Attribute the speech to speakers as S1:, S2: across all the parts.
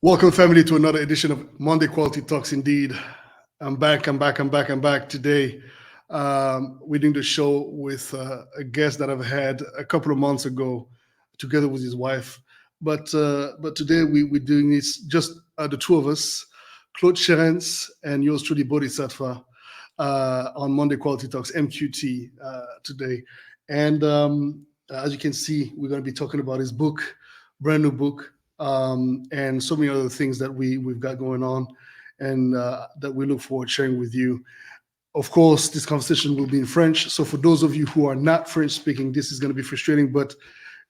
S1: Welcome, family, to another edition of Monday Quality Talks. Indeed, I'm back today. We're doing the show with a guest that I've had a couple of months ago, together with his wife. But today we're doing this just the two of us, Claude Cherens and yours truly, Bodhisattva, on Monday Quality Talks MQT today. And as you can see, we're going to be talking about his book, brand new book. And so many other things that we've got going on and that we look forward to sharing with you. Of course, this conversation will be in French. So for those of you who are not French speaking, this is going to be frustrating, but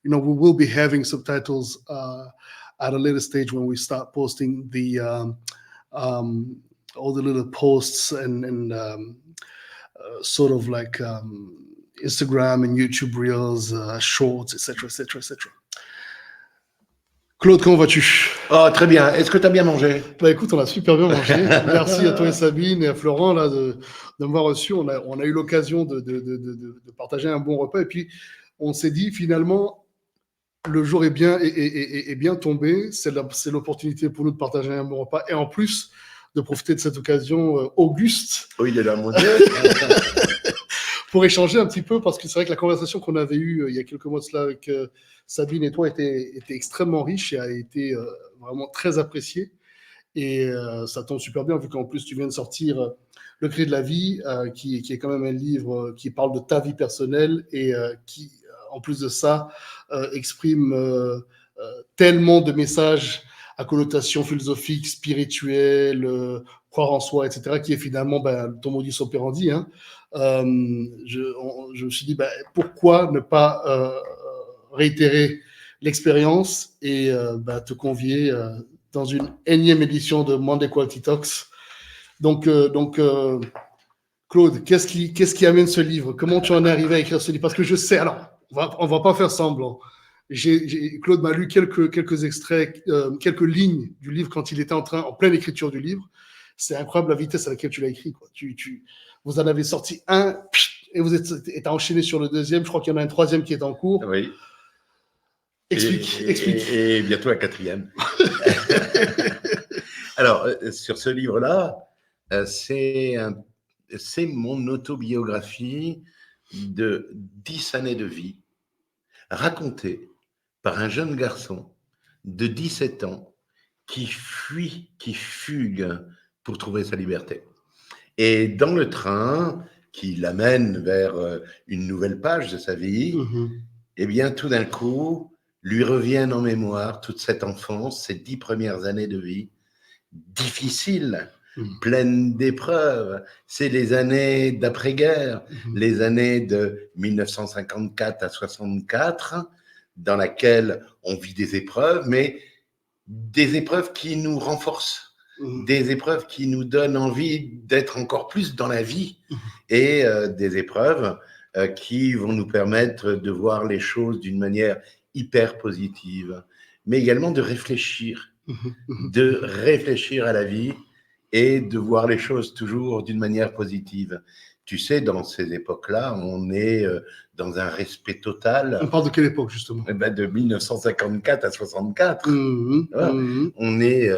S1: we will be having subtitles at a later stage when we start posting the all the little posts and sort of like Instagram and YouTube Reels, Shorts, etc., etc., etc. Claude, comment vas-tu?
S2: Oh, très bien. Est-ce que tu as bien mangé?
S1: Bah écoute, on a super bien mangé. Merci à toi et Sabine et à Florent là, de m'avoir reçu. On a eu l'occasion de partager un bon repas. Et puis, on s'est dit, finalement, le jour est bien tombé. C'est l'opportunité pour nous de partager un bon repas. Et en plus, de profiter de cette occasion auguste.
S2: Oui, il est là, mon Dieu.
S1: Pour échanger un petit peu, parce que c'est vrai que la conversation qu'on avait eue il y a quelques mois de cela avec Sabine et toi était extrêmement riche et a été vraiment très appréciée. Et ça tombe super bien, vu qu'en plus tu viens de sortir Le Cri de la vie, qui est quand même un livre qui parle de ta vie personnelle et qui, en plus de ça, exprime tellement de messages à connotation philosophique, spirituelle, croire en soi, etc., qui est finalement ton modus operandi. Hein. Je me suis dit, pourquoi ne pas réitérer l'expérience et te convier dans une énième édition de Monday Quality Talks. Donc Claude, qu'est-ce qui amène ce livre? Comment tu en es arrivé à écrire ce livre? Parce que je sais, alors, on va pas faire semblant. Claude m'a lu quelques extraits, quelques lignes du livre quand il était en pleine écriture du livre. C'est incroyable la vitesse à laquelle tu l'as écrit, quoi. Vous en avez sorti un, et vous êtes enchaîné sur le deuxième. Je crois qu'il y en a un troisième qui est en cours.
S2: Oui.
S1: Explique.
S2: Et bientôt un quatrième. Alors, sur ce livre-là, c'est mon autobiographie de 10 années de vie, racontée par un jeune garçon de 17 ans qui fugue pour trouver sa liberté. Et dans le train qui l'amène vers une nouvelle page de sa vie, eh bien, tout d'un coup, lui reviennent en mémoire toute cette enfance, ces 10 premières années de vie, difficiles, pleines d'épreuves. C'est les années d'après-guerre, les années de 1954 à 64, dans laquelle on vit des épreuves, mais des épreuves qui nous renforcent, des épreuves qui nous donnent envie d'être encore plus dans la vie, et des épreuves qui vont nous permettre de voir les choses d'une manière hyper positive, mais également de réfléchir à la vie et de voir les choses toujours d'une manière positive. Tu sais, dans ces époques-là, on est dans un respect total.
S1: On parle de quelle époque, justement?
S2: De 1954 à 64. On est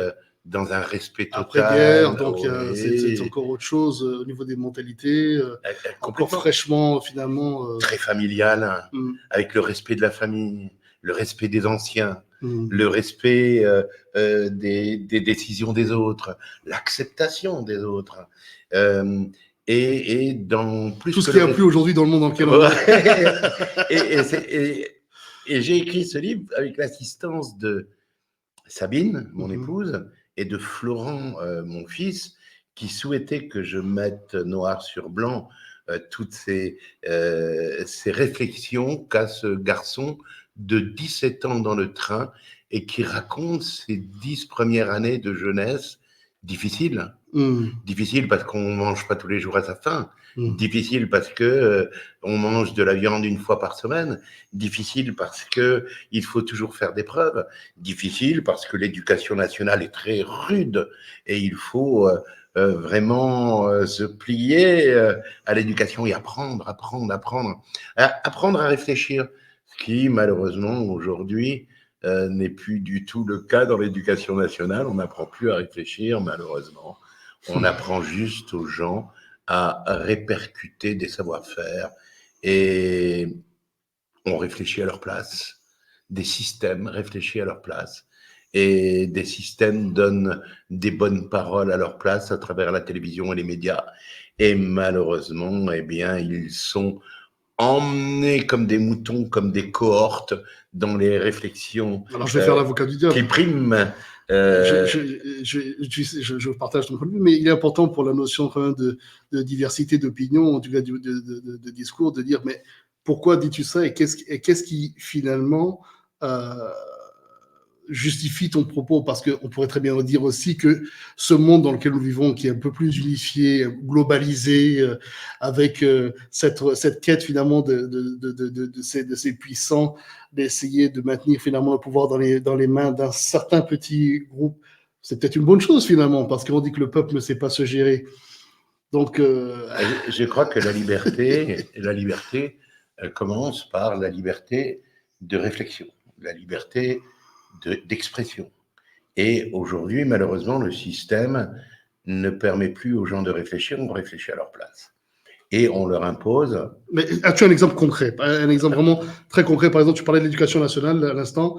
S2: dans un respect total.
S1: Après-guerre, donc c'est encore autre chose au niveau des mentalités, encore fraîchement, finalement.
S2: Très familial, avec le respect de la famille, le respect des anciens, le respect des décisions des autres, l'acceptation des autres. Et dans plus
S1: tout ce qu'il n'y a plus aujourd'hui dans le monde dans lequel on
S2: est. Et j'ai écrit ce livre avec l'assistance de Sabine, mon épouse, et de Florent, mon fils, qui souhaitait que je mette noir sur blanc toutes ces réflexions qu'a ce garçon de 17 ans dans le train et qui raconte ses 10 premières années de jeunesse difficiles. Difficile parce qu'on ne mange pas tous les jours à sa faim. Difficile parce que on mange de la viande une fois par semaine. Difficile parce que il faut toujours faire des preuves. Difficile parce que l'éducation nationale est très rude et il faut vraiment se plier à l'éducation et apprendre à réfléchir. Ce qui, malheureusement, aujourd'hui, n'est plus du tout le cas dans l'éducation nationale. On n'apprend plus à réfléchir, malheureusement. On apprend juste aux gens à répercuter des savoir-faire et on réfléchit à leur place. Des systèmes réfléchissent à leur place et des systèmes donnent des bonnes paroles à leur place à travers la télévision et les médias. Et malheureusement, eh bien, ils sont emmenés comme des moutons, comme des cohortes dans les réflexions
S1: Alors, je vais faire l'avocat du diable.
S2: qui priment.
S1: Je partage ton point de vue, mais il est important pour la notion quand même de diversité d'opinion, en tout cas de discours, de dire mais pourquoi dis-tu ça et qu'est-ce qui finalement justifie ton propos, parce qu'on pourrait très bien dire aussi que ce monde dans lequel nous vivons, qui est un peu plus unifié, globalisé, avec cette quête finalement de ces puissants, d'essayer de maintenir finalement le pouvoir dans les mains d'un certain petit groupe, c'est peut-être une bonne chose finalement, parce qu'on dit que le peuple ne sait pas se gérer. Donc,
S2: je crois que la liberté commence par la liberté de réflexion, la liberté d'expression. Et aujourd'hui, malheureusement, le système ne permet plus aux gens de réfléchir, on réfléchit à leur place. Et on leur impose.
S1: Mais as-tu un exemple concret, un exemple vraiment très concret? Par exemple, tu parlais de l'éducation nationale à l'instant.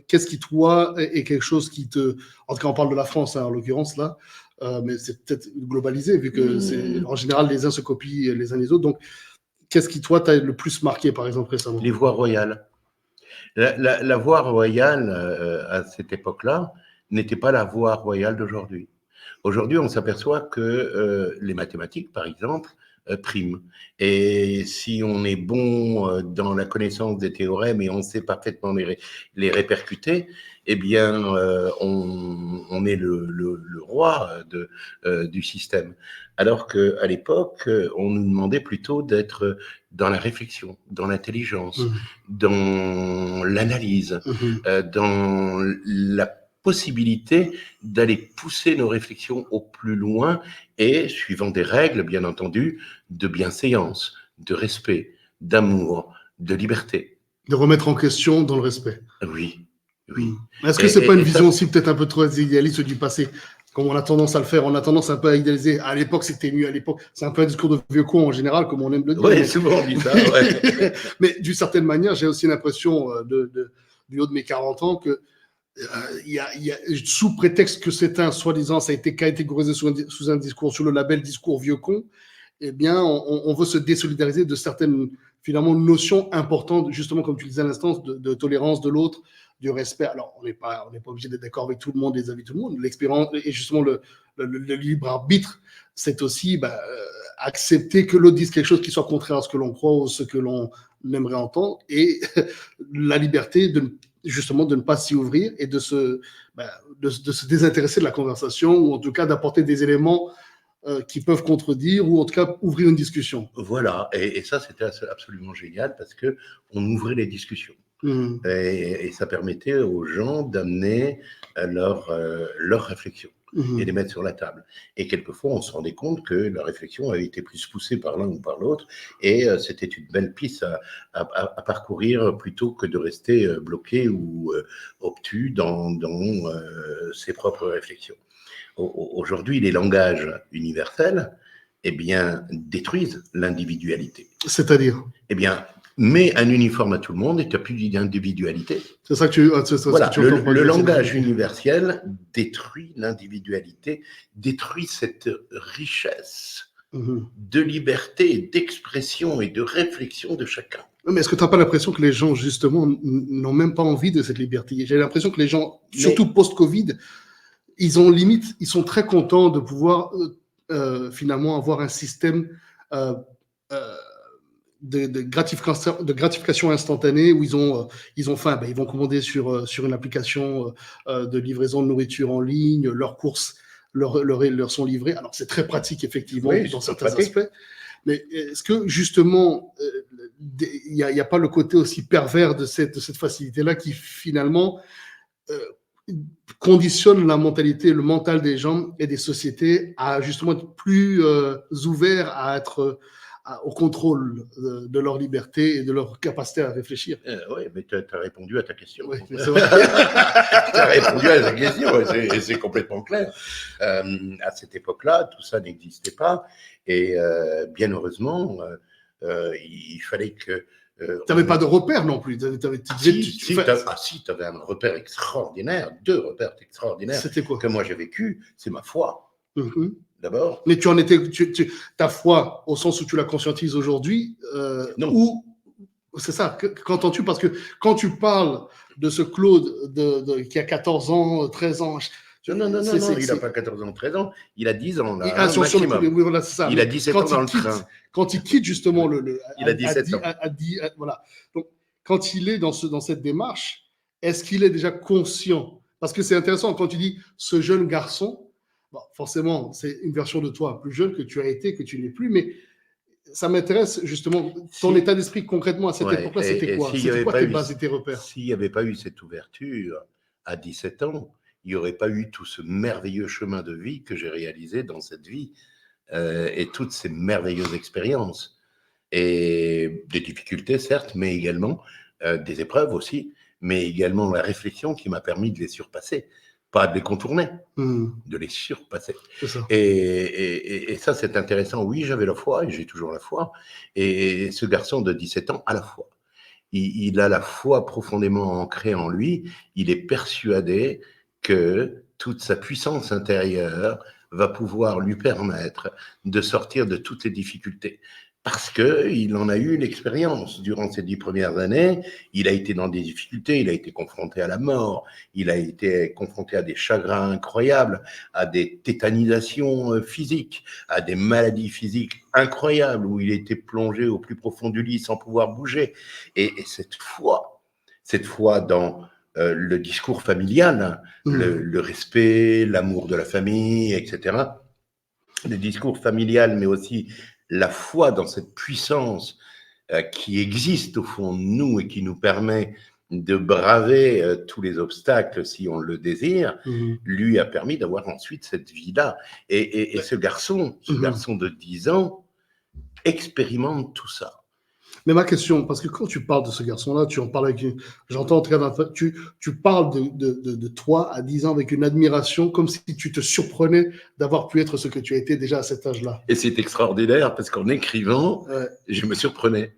S1: Qu'est-ce qui, toi, est quelque chose qui te... En tout cas, on parle de la France, hein, en l'occurrence, là, mais c'est peut-être globalisé, vu que c'est en général, les uns se copient les uns les autres. Donc, qu'est-ce qui, toi, t'a le plus marqué, par exemple, récemment?
S2: Les voies royales. La voie royale, à cette époque-là, n'était pas la voie royale d'aujourd'hui. Aujourd'hui, on s'aperçoit que les mathématiques, par exemple, priment. Et si on est bon dans la connaissance des théorèmes et on sait parfaitement les répercuter, eh bien, on est le roi du système. Alors qu'à l'époque, on nous demandait plutôt d'être dans la réflexion, dans l'intelligence, dans l'analyse, dans la possibilité d'aller pousser nos réflexions au plus loin et, suivant des règles, bien entendu, de bienséance, de respect, d'amour, de liberté.
S1: De remettre en question dans le respect.
S2: Oui, oui.
S1: Est-ce que c'est pas une vision aussi peut-être un peu trop idéaliste du passé? Comme on a tendance à le faire, on a tendance un peu à idéaliser. À l'époque, c'était mieux. À l'époque, c'est un peu un discours de vieux con en général, comme on aime le dire.
S2: Oui, souvent on dit ça. Ouais.
S1: Mais d'une certaine manière, j'ai aussi l'impression, du haut de mes 40 ans, que sous prétexte que c'est soi-disant, ça a été catégorisé sous un discours, sous le label discours vieux con, eh bien, on veut se désolidariser de certaines, finalement, notions importantes, justement, comme tu disais à l'instant, de tolérance de l'autre, du respect. Alors, on n'est pas obligé d'être d'accord avec tout le monde, les avis de tout le monde. L'expérience et justement le libre arbitre, c'est aussi accepter que l'autre dise quelque chose qui soit contraire à ce que l'on croit ou ce que l'on aimerait entendre, et la liberté justement de ne pas s'y ouvrir et de se désintéresser de la conversation, ou en tout cas d'apporter des éléments qui peuvent contredire ou en tout cas ouvrir une discussion.
S2: Voilà, et ça c'était absolument génial parce qu'on ouvrait les discussions. Et ça permettait aux gens d'amener leur réflexion et les mettre sur la table. Et quelquefois, on se rendait compte que la réflexion avait été plus poussée par l'un ou par l'autre, et c'était une belle piste à parcourir plutôt que de rester bloqué ou obtus dans ses propres réflexions. Aujourd'hui, les langages universels, eh bien, détruisent l'individualité.
S1: C'est-à-dire?
S2: Eh bien, mets un uniforme à tout le monde et tu n'as plus d'individualité.
S1: C'est ça que tu
S2: voilà, le langage universel détruit l'individualité, détruit cette richesse de liberté, d'expression et de réflexion de chacun.
S1: Mais est-ce que tu n'as pas l'impression que les gens, justement, n'ont même pas envie de cette liberté? J'ai l'impression que les gens, surtout post-Covid, ils sont très contents de pouvoir finalement avoir un système de gratification instantanée où ils ont faim. Ils vont commander sur une application de livraison de nourriture en ligne, leurs courses leur sont livrées. Alors c'est très pratique effectivement dans certains aspects. Mais est-ce que justement il n'y a pas le côté aussi pervers de cette facilité-là qui finalement conditionne la mentalité, le mental des gens et des sociétés à justement être plus ouverts au contrôle de leur liberté et de leur capacité à réfléchir.
S2: Oui, mais tu as répondu à ta question.
S1: Oui, mais c'est vrai.
S2: Tu as répondu à ta question, et c'est complètement clair. À cette époque-là, tout ça n'existait pas. Et bien heureusement, il fallait que.
S1: Tu n'avais pas de repère non plus.
S2: Si, tu avais un repère extraordinaire, 2 repères extraordinaires
S1: C'était quoi?
S2: que moi j'ai vécu, c'est ma foi,
S1: Mhm.
S2: d'abord.
S1: Mais tu en étais, ta foi, au sens où tu la conscientises aujourd'hui,
S2: Non.
S1: ou c'est ça, qu'entends-tu? Parce que quand tu parles de ce Claude qui a 14 ans, 13 ans,
S2: Non, il n'a pas 14 ans, 13 ans, il a 10 ans, là,
S1: sur le coup,
S2: maximum.
S1: oui, voilà, c'est ça.
S2: Il a 17 ans dans le train.
S1: Quand il quitte justement
S2: Il a 17 ans.
S1: voilà. Donc, quand il est dans cette démarche, est-ce qu'il est déjà conscient? Parce que c'est intéressant, quand tu dis ce jeune garçon, bon, forcément, c'est une version de toi plus jeune que tu as été, que tu n'es plus, mais ça m'intéresse justement, ton état d'esprit concrètement à cette époque-là, c'était quoi? C'était quoi tes bases et tes repères?
S2: S'il n'y avait pas eu cette ouverture à 17 ans, il n'y aurait pas eu tout ce merveilleux chemin de vie que j'ai réalisé dans cette vie, et toutes ces merveilleuses expériences. Et des difficultés, certes, mais également des épreuves aussi, mais également la réflexion qui m'a permis de les surpasser. Pas de les contourner, de les surpasser.
S1: C'est ça.
S2: Et ça, c'est intéressant. Oui, j'avais la foi, et j'ai toujours la foi. Et ce garçon de 17 ans a la foi. Il a la foi profondément ancrée en lui. Il est persuadé que toute sa puissance intérieure va pouvoir lui permettre de sortir de toutes les difficultés. Parce qu'il en a eu l'expérience durant ces 10 premières années. Il a été dans des difficultés, il a été confronté à la mort, il a été confronté à des chagrins incroyables, à des tétanisations physiques, à des maladies physiques incroyables où il était plongé au plus profond du lit sans pouvoir bouger. Et cette foi dans le discours familial, le respect, l'amour de la famille, etc., le discours familial, mais aussi la foi dans cette puissance qui existe au fond de nous et qui nous permet de braver tous les obstacles si on le désire, lui a permis d'avoir ensuite cette vie-là. Et ce garçon de 10 ans expérimente tout ça.
S1: Mais ma question, parce que quand tu parles de ce garçon-là, tu en parles avec j'entends en tout cas, tu parles de toi à 10 ans avec une admiration, comme si tu te surprenais d'avoir pu être ce que tu as été déjà à cet âge-là.
S2: Et c'est extraordinaire parce qu'en écrivant, je me surprenais.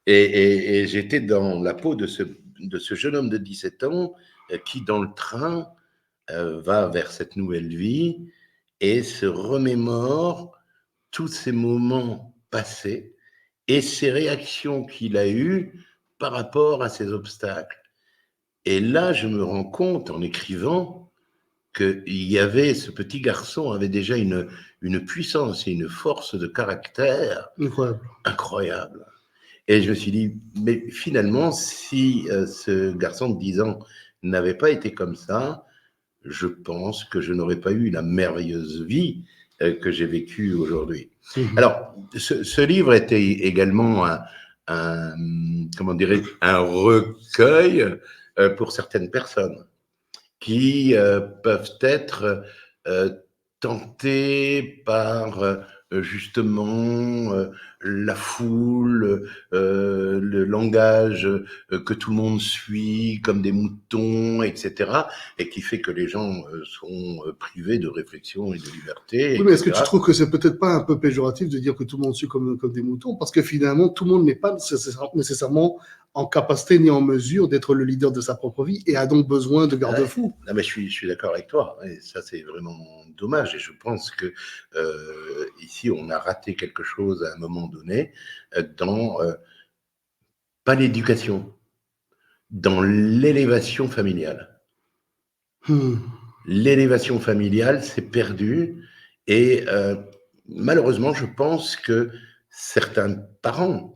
S2: Et j'étais dans la peau de ce jeune homme de 17 ans qui, dans le train, va vers cette nouvelle vie et se remémore tous ces moments passés et ces réactions qu'il a eues par rapport à ces obstacles. Et là, je me rends compte, en écrivant, qu'il y avait, ce petit garçon avait déjà une puissance et une force de caractère incroyable. Et je me suis dit, mais finalement, si ce garçon de 10 ans n'avait pas été comme ça, je pense que je n'aurais pas eu la merveilleuse vie que j'ai vécue aujourd'hui. Alors, ce livre était également un recueil pour certaines personnes qui peuvent être tentées par justement la foule, le langage que tout le monde suit comme des moutons, etc. Et qui fait que les gens sont privés de réflexion et de liberté.
S1: Oui, mais est-ce que tu trouves que c'est peut-être pas un peu péjoratif de dire que tout le monde suit comme des moutons? Parce que finalement, tout le monde n'est pas nécessairement en capacité ni en mesure d'être le leader de sa propre vie et a donc besoin de garde-fous.
S2: Non, mais je suis d'accord avec toi. Et ça, c'est vraiment dommage. Et je pense que ici, on a raté quelque chose à un moment donné dans pas l'éducation, dans l'élévation familiale. L'élévation familiale s'est perdue et malheureusement, je pense que certains parents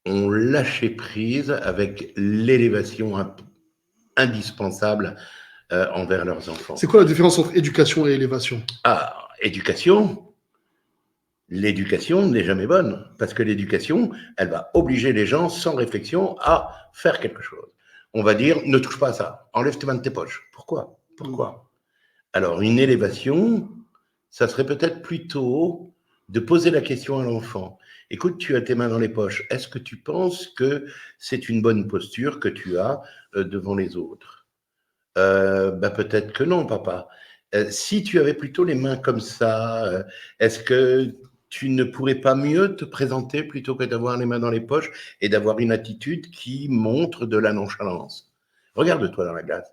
S2: ont lâché prise avec l'élévation indispensable envers leurs enfants.
S1: C'est quoi la différence entre éducation et élévation?
S2: Ah, éducation. L'éducation n'est jamais bonne, parce que l'éducation, elle va obliger les gens sans réflexion à faire quelque chose. On va dire, ne touche pas à ça, enlève tes mains de tes poches. Pourquoi? Alors, une élévation, ça serait peut-être plutôt de poser la question à l'enfant. Écoute, tu as tes mains dans les poches. Est-ce que tu penses que c'est une bonne posture que tu as devant les autres? Peut-être que non, papa. Si tu avais plutôt les mains comme ça, est-ce que tu ne pourrais pas mieux te présenter plutôt que d'avoir les mains dans les poches et d'avoir une attitude qui montre de la nonchalance? Regarde-toi dans la glace.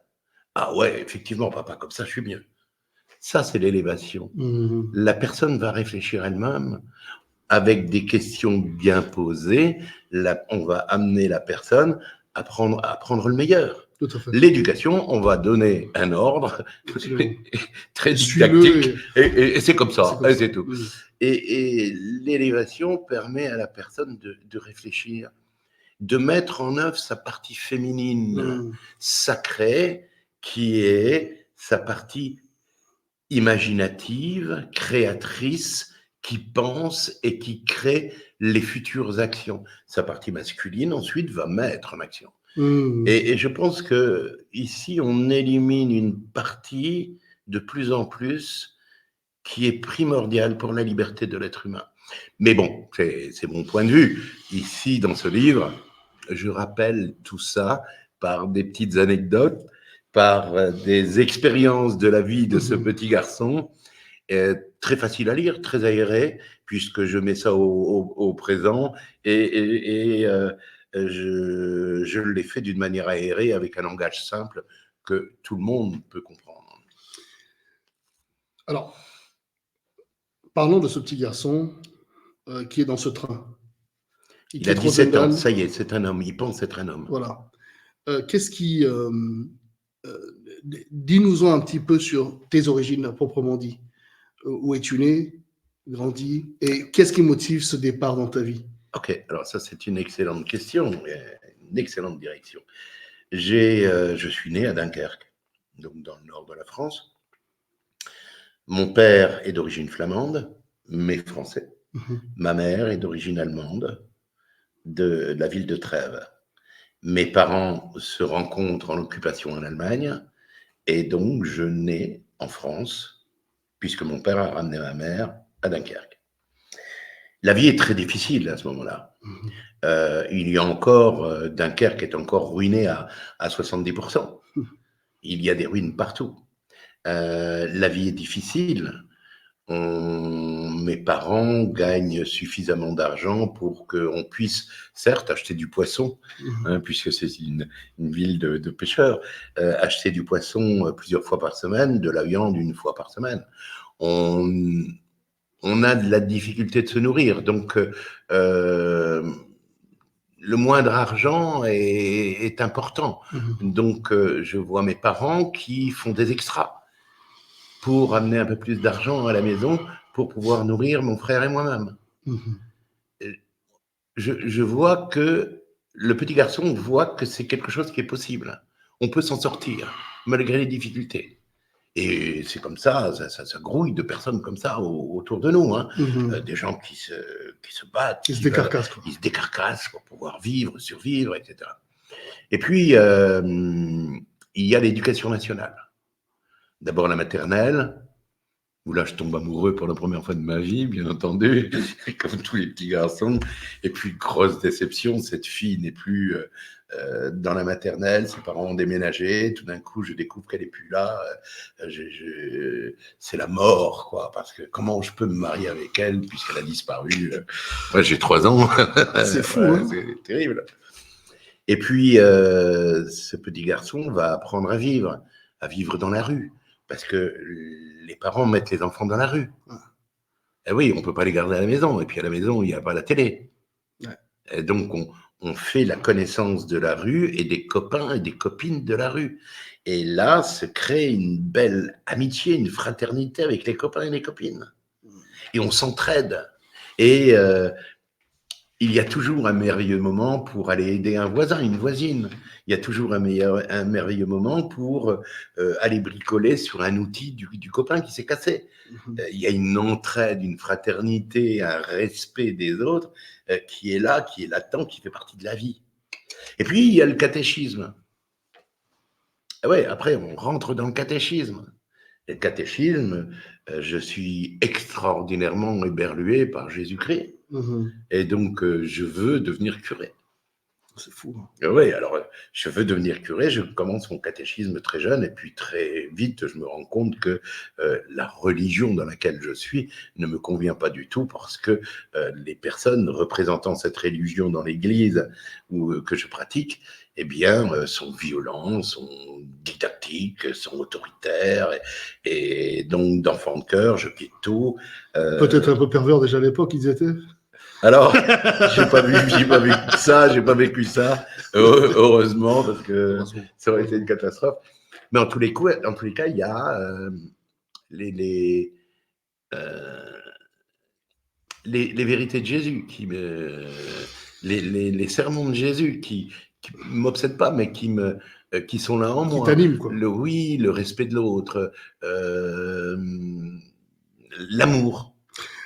S2: Ah ouais, effectivement, papa, comme ça, je suis mieux. Ça, c'est l'élévation. La personne va réfléchir elle-même avec des questions bien posées. On va amener la personne à prendre le meilleur.
S1: Tout à fait.
S2: L'éducation, on va donner un ordre
S1: Absolument.
S2: très
S1: Suis-le
S2: didactique et c'est comme ça,
S1: comme
S2: et
S1: ça.
S2: c'est tout. Et l'élévation permet à la personne de réfléchir, de mettre en œuvre sa partie féminine sacrée, qui est sa partie imaginative, créatrice, qui pense et qui crée les futures actions. Sa partie masculine, ensuite, va mettre en action. Et je pense que ici, on élimine une partie de plus en plus qui est primordiale pour la liberté de l'être humain. Mais bon, c'est mon point de vue. Ici, dans ce livre, je rappelle tout ça par des petites anecdotes, par des expériences de la vie de ce petit garçon, très facile à lire, très aéré, puisque je mets ça au présent, et je l'ai fait d'une manière aérée, avec un langage simple que tout le monde peut comprendre.
S1: Alors, parlons de ce petit garçon qui est dans ce train.
S2: Il a 17 ans, ça y est, c'est un homme, il pense être un homme.
S1: Voilà. Qu'est-ce qui... dis-nous-en un petit peu sur tes origines proprement dit. Où es-tu né, grandi, et qu'est-ce qui motive ce départ dans ta vie?
S2: Ok, alors ça c'est une excellente question, une excellente direction. Je suis né à Dunkerque, donc dans le nord de la France. Mon père est d'origine flamande, mais français. Ma mère est d'origine allemande, de la ville de Trèves. Mes parents se rencontrent en occupation en Allemagne, et donc je nais en France, puisque mon père a ramené ma mère à Dunkerque. La vie est très difficile à ce moment-là. Il y a encore, Dunkerque est encore ruiné à 70%. Il y a des ruines partout. La vie est difficile. Mes parents gagnent suffisamment d'argent pour qu'on puisse, certes, acheter du poisson, puisque c'est une ville de pêcheurs, acheter du poisson plusieurs fois par semaine, de la viande une fois par semaine. On a de la difficulté de se nourrir, donc le moindre argent est important. Donc je vois mes parents qui font des extras pour amener un peu plus d'argent à la maison pour pouvoir nourrir mon frère et moi-même. Je vois que le petit garçon voit que c'est quelque chose qui est possible. On peut s'en sortir, malgré les difficultés. Et c'est comme ça grouille de personnes comme ça autour de nous. Des gens qui se battent.
S1: Ils se décarcassent, quoi.
S2: Ils se décarcassent pour pouvoir vivre, survivre, etc. Et puis, il y a l'éducation nationale. D'abord la maternelle, où là je tombe amoureux pour la première fois de ma vie, bien entendu, comme tous les petits garçons. Et puis grosse déception, cette fille n'est plus dans la maternelle, ses parents ont déménagé, tout d'un coup je découvre qu'elle n'est plus là, c'est la mort, quoi, parce que comment je peux me marier avec elle puisqu'elle a disparu. Moi j'ai 3 ans.
S1: C'est fou, hein.
S2: C'est terrible. Et puis ce petit garçon va apprendre à vivre dans la rue, parce que les parents mettent les enfants dans la rue. Et oui, on ne peut pas les garder à la maison. Et puis à la maison, il n'y a pas la télé. Et donc, on fait la connaissance de la rue et des copains et des copines de la rue. Et là, se crée une belle amitié, une fraternité avec les copains et les copines. Et on s'entraide. Et il y a toujours un merveilleux moment pour aller aider un voisin, une voisine. Il y a toujours un merveilleux moment pour aller bricoler sur un outil du copain qui s'est cassé. Il y a une entraide, une fraternité, un respect des autres qui est là, qui est latent, qui fait partie de la vie. Et puis, il y a le catéchisme. Ouais, après, on rentre dans le catéchisme. le catéchisme, je suis extraordinairement éberlué par Jésus-Christ. Et donc, je veux devenir curé.
S1: C'est fou.
S2: Oui, alors, je veux devenir curé, je commence mon catéchisme très jeune, et puis très vite, je me rends compte que la religion dans laquelle je suis ne me convient pas du tout, parce que les personnes représentant cette religion dans l'église que je pratique, eh bien, sont violents, sont didactiques, sont autoritaires, et donc, d'enfant de cœur, je quitte tout.
S1: Peut-être un peu pervers déjà à l'époque, ils étaient.
S2: Alors, j'ai pas vécu ça, heureusement, parce que ça aurait été une catastrophe. Mais en tous les cas, il y a les vérités de Jésus, les sermons de Jésus qui m'obsèdent pas, mais qui sont là en
S1: Qui
S2: moi.
S1: t'animent, quoi.
S2: Le respect de l'autre, l'amour.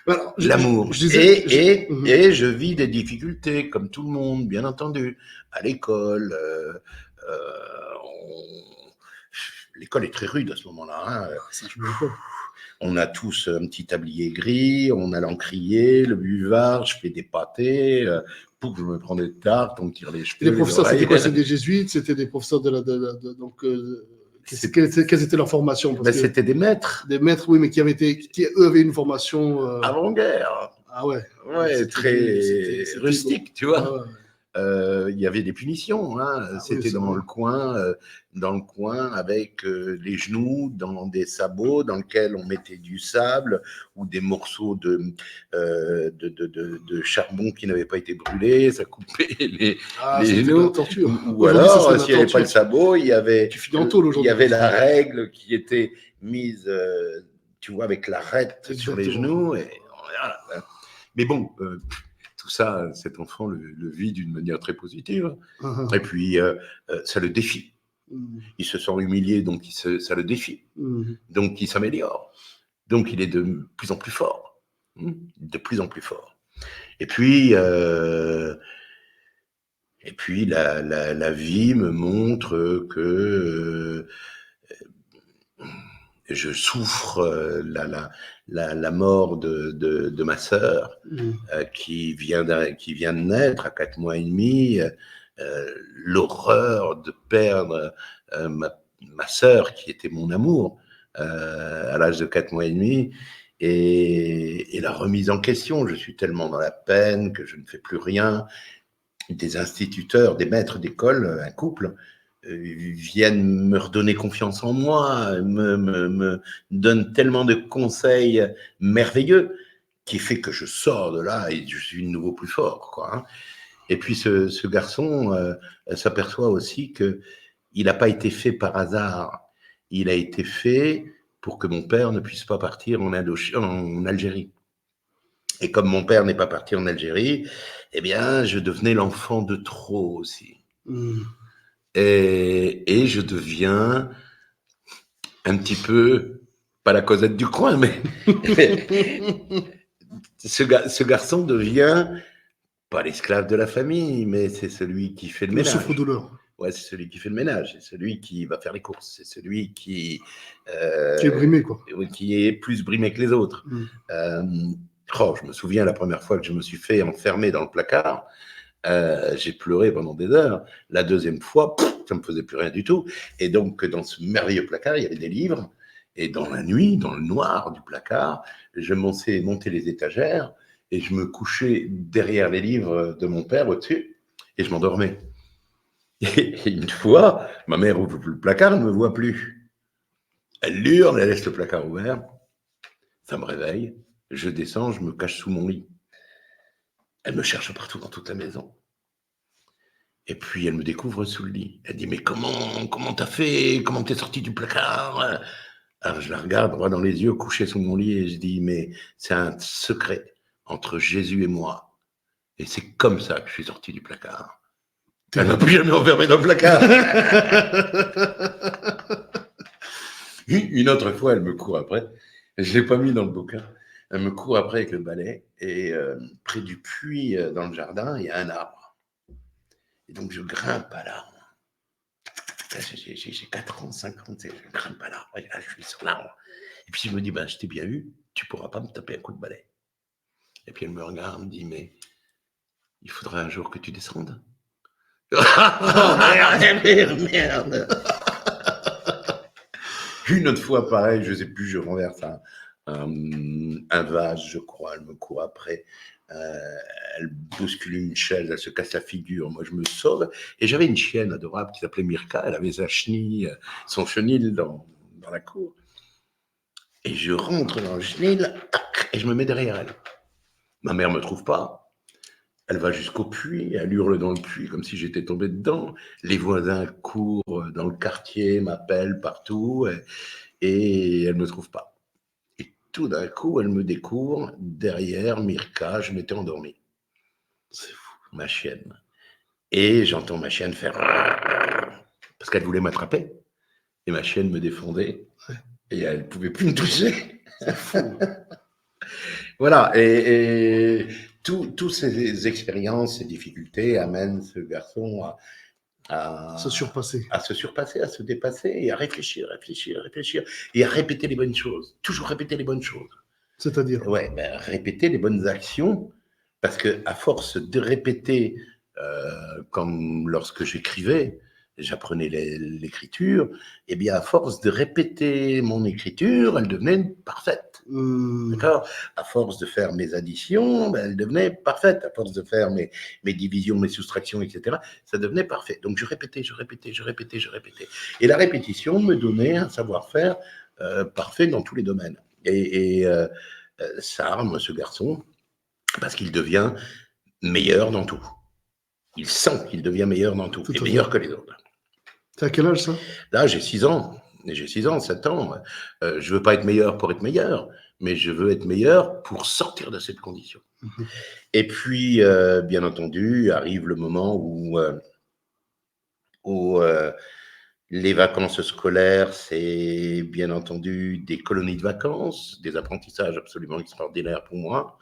S1: Alors,
S2: L'amour.
S1: je disais,
S2: Et je vis des difficultés, comme tout le monde, bien entendu. À l'école, l'école est très rude à ce moment-là. Hein.
S1: Ça, je me rappelle.
S2: On a tous un petit tablier gris, on a l'encrier, le buvard, je fais des pâtés, pour que je me prends des tartes, on me tire les cheveux.
S1: Et les professeurs,
S2: oreilles.
S1: c'était quoi? C'était des jésuites? C'était des professeurs donc, quelles étaient leurs formations? Parce que
S2: C'était des maîtres.
S1: des maîtres, oui, mais qui eux avaient une formation.
S2: Avant-guerre.
S1: Ah ouais.
S2: Ouais, très rustique, tu vois.
S1: Ah ouais.
S2: Il y avait des punitions, hein. C'était
S1: oui,
S2: dans le coin avec les genoux dans des sabots dans lesquels on mettait du sable ou des morceaux de charbon qui n'avaient pas été brûlés, ça coupait les genoux. Ou alors, s'il n'y avait pas le sabot, il y avait la règle qui était mise, tu vois, avec l'arête sur les genoux. Et voilà. Mais bon, tout ça, cet enfant le vit d'une manière très positive. Et puis, ça le défie. Il se sent humilié, donc ça le défie. Donc, il s'améliore. Donc, il est de plus en plus fort. De plus en plus fort. Et puis la vie me montre que je souffre la mort de ma sœur, qui vient de naître à 4 mois et demi, l'horreur de perdre ma sœur qui était mon amour à l'âge de 4 mois et demi, et la remise en question. Je suis tellement dans la peine que je ne fais plus rien. Des instituteurs, des maîtres d'école, un couple, viennent me redonner confiance en moi, me donnent tellement de conseils merveilleux, qui fait que je sors de là et je suis de nouveau plus fort, quoi. Hein. Et puis ce garçon s'aperçoit aussi qu'il n'a pas été fait par hasard. Il a été fait pour que mon père ne puisse pas partir en Algérie. Et comme mon père n'est pas parti en Algérie, eh bien, je devenais l'enfant de trop aussi. Et je deviens un petit peu, pas la Cosette du coin, mais ce garçon devient pas l'esclave de la famille, mais c'est celui qui fait le ménage.
S1: Le souffre-douleur.
S2: Ouais, c'est celui qui fait le ménage, c'est celui qui va faire les courses, c'est celui qui
S1: est brimé, quoi.
S2: Qui est plus brimé que les autres. Je me souviens la première fois que je me suis fait enfermer dans le placard, j'ai pleuré pendant des heures. La deuxième fois, ça me faisait plus rien du tout. Et donc, dans ce merveilleux placard, il y avait des livres. Et dans la nuit, dans le noir du placard, je montais les étagères et je me couchais derrière les livres de mon père au-dessus et je m'endormais. Et une fois, ma mère ouvre le placard, elle ne me voit plus. Elle hurle, elle laisse le placard ouvert. Ça me réveille. Je descends, je me cache sous mon lit. Elle me cherche partout dans toute la maison. Et puis, elle me découvre sous le lit. Elle dit, mais comment t'as fait? Comment t'es sorti du placard? Alors, je la regarde droit dans les yeux, couchée sous mon lit, et je dis, mais c'est un secret entre Jésus et moi. Et c'est comme ça que je suis sorti du placard. Elle ne m'a plus jamais enfermé dans le placard. Une autre fois, elle me court après. Je ne l'ai pas mis dans le bouquin. Elle me court après avec le balai. Et près du puits, dans le jardin, il y a un arbre. Et donc, je grimpe à l'arbre. J'ai 4 ans, 5 ans, je grimpe à l'arbre, et là, je suis sur l'arbre. Et puis je me dis, ben, je t'ai bien eu, tu pourras pas me taper un coup de balai. Et puis elle me regarde, elle me dit, mais il faudra un jour que tu descendes. Oh merde. Une autre fois, pareil, je sais plus, je renverse un vase, je crois, elle me court après, elle bouscule une chaise, elle se casse la figure, moi je me sauve, et j'avais une chienne adorable qui s'appelait Mirka, elle avait sa chenille, son chenil dans la cour, et je rentre dans le chenil, et je me mets derrière elle. Ma mère me trouve pas, elle va jusqu'au puits, elle hurle dans le puits comme si j'étais tombé dedans, les voisins courent dans le quartier, m'appellent partout, et elle me trouve pas. Et tout d'un coup, elle me découvre derrière Mirka, je m'étais endormi. C'est fou, ma chienne. Et j'entends ma chienne faire parce qu'elle voulait m'attraper. Et ma chienne me défendait. Et elle ne pouvait plus me toucher.
S1: C'est fou.
S2: Voilà. Et toutes ces expériences, ces difficultés amènent ce garçon
S1: Se surpasser.
S2: à se surpasser, à se dépasser et à réfléchir et à répéter les bonnes choses. Toujours répéter les bonnes choses.
S1: C'est-à-dire?
S2: Ouais, ben, répéter les bonnes actions, parce que à force de répéter, comme lorsque j'écrivais, j'apprenais l'écriture, et bien à force de répéter mon écriture, elle devenait parfaite. D'accord. À force de faire mes additions, ben, elle devenait parfaite. À force de faire mes divisions, mes soustractions, etc., ça devenait parfait. Donc je répétais. Et la répétition me donnait un savoir-faire parfait dans tous les domaines. Et ça arme ce garçon parce qu'il devient meilleur dans tout. Il sent qu'il devient meilleur dans tout, et meilleur que les autres.
S1: T'as quel âge, ça?
S2: Là, j'ai 6 ans. J'ai 6 ans, 7 ans. Je veux pas être meilleur pour être meilleur, mais je veux être meilleur pour sortir de cette condition. Et puis, bien entendu, arrive le moment où les vacances scolaires, c'est bien entendu des colonies de vacances, des apprentissages absolument extraordinaires pour moi.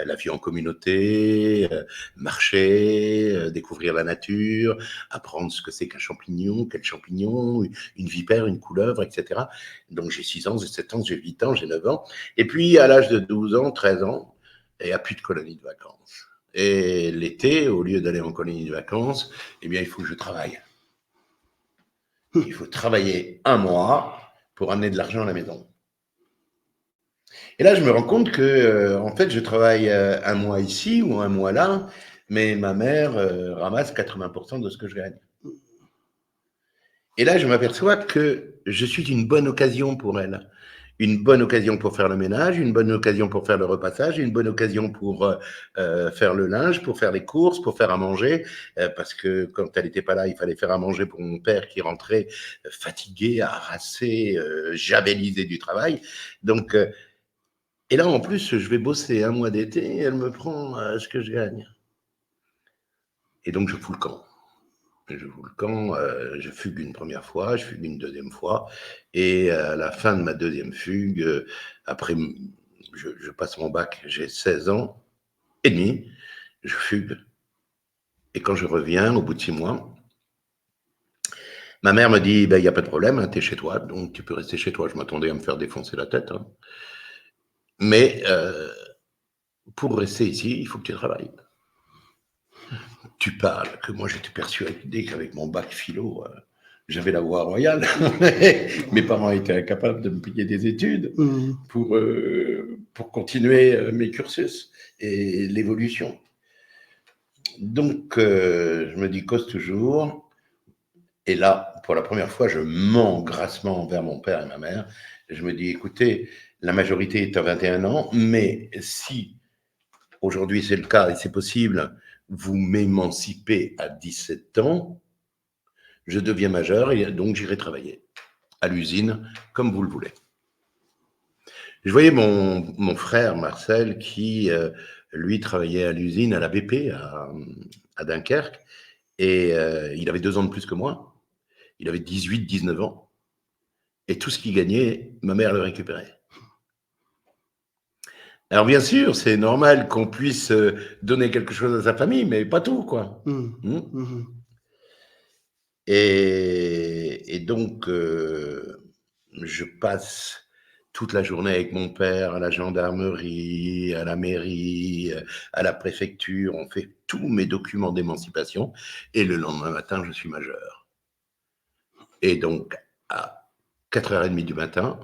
S2: La vie en communauté, marcher, découvrir la nature, apprendre ce que c'est qu'un champignon, quel champignon, une vipère, une couleuvre, etc. Donc j'ai 6 ans, j'ai 7 ans, j'ai 8 ans, j'ai 9 ans. Et puis à l'âge de 12 ans, 13 ans, il n'y a plus de colonie de vacances. Et l'été, au lieu d'aller en colonie de vacances, eh bien il faut que je travaille. Il faut travailler 1 mois pour amener de l'argent à la maison. Et là, je me rends compte que, en fait, je travaille 1 mois ici ou 1 mois là, mais ma mère ramasse 80% de ce que je gagne. Et là, je m'aperçois que je suis une bonne occasion pour elle. Une bonne occasion pour faire le ménage, une bonne occasion pour faire le repassage, une bonne occasion pour faire le linge, pour faire les courses, pour faire à manger, parce que quand elle n'était pas là, il fallait faire à manger pour mon père qui rentrait fatigué, harassé, javelisé du travail. Donc, et là, en plus, je vais bosser 1 mois d'été et elle me prend ce que je gagne. Et donc, je fous le camp. Je fugue une première fois, je fugue une deuxième fois. Et à la fin de ma deuxième fugue, après, je passe mon bac, j'ai 16 ans et demi, je fugue. Et quand je reviens, au bout de 6 mois, ma mère me dit, il n'y a pas de problème, hein, tu es chez toi, donc tu peux rester chez toi. Je m'attendais à me faire défoncer la tête. Hein. Mais pour rester ici, il faut que tu travailles. Tu parles, que moi j'étais persuadé qu'avec mon bac philo, j'avais la voie royale. Mes parents étaient incapables de me payer des études pour continuer mes cursus et l'évolution. Donc, je me dis cause toujours. Et là, pour la première fois, je mens grassement envers mon père et ma mère. Je me dis, écoutez, la majorité est à 21 ans, mais si aujourd'hui c'est le cas et c'est possible, vous m'émancipez à 17 ans, je deviens majeur et donc j'irai travailler à l'usine comme vous le voulez. Je voyais mon frère Marcel qui, lui, travaillait à l'usine, à la BP, à Dunkerque, et il avait 2 ans de plus que moi. Il avait 18, 19 ans. Et tout ce qu'il gagnait, ma mère le récupérait. Alors bien sûr, c'est normal qu'on puisse donner quelque chose à sa famille, mais pas tout, quoi. Et donc, je passe toute la journée avec mon père à la gendarmerie, à la mairie, à la préfecture. On fait tous mes documents d'émancipation et le lendemain matin, je suis majeur. Et donc, à 4h30 du matin,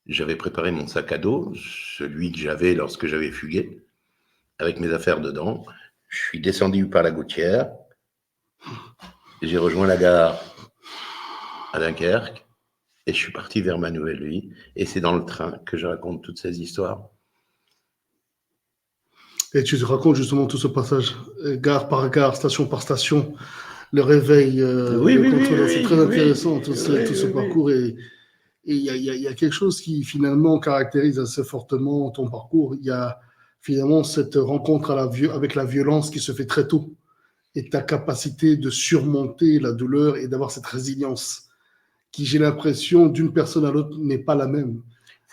S2: j'avais préparé mon sac à dos, celui que j'avais lorsque j'avais fugué, avec mes affaires dedans. Je suis descendu par la Gouttière, j'ai rejoint la gare à Dunkerque et je suis parti vers ma nouvelle vie. Et c'est dans le train que je raconte toutes ces histoires.
S1: Et tu te racontes justement tout ce passage, gare par gare, station par station, le réveil, le contrôle. C'est très intéressant, tout ce parcours. Et il y a quelque chose qui finalement caractérise assez fortement ton parcours. Il y a finalement cette rencontre avec la violence qui se fait très tôt et ta capacité de surmonter la douleur et d'avoir cette résilience qui, j'ai l'impression, d'une personne à l'autre n'est pas la même.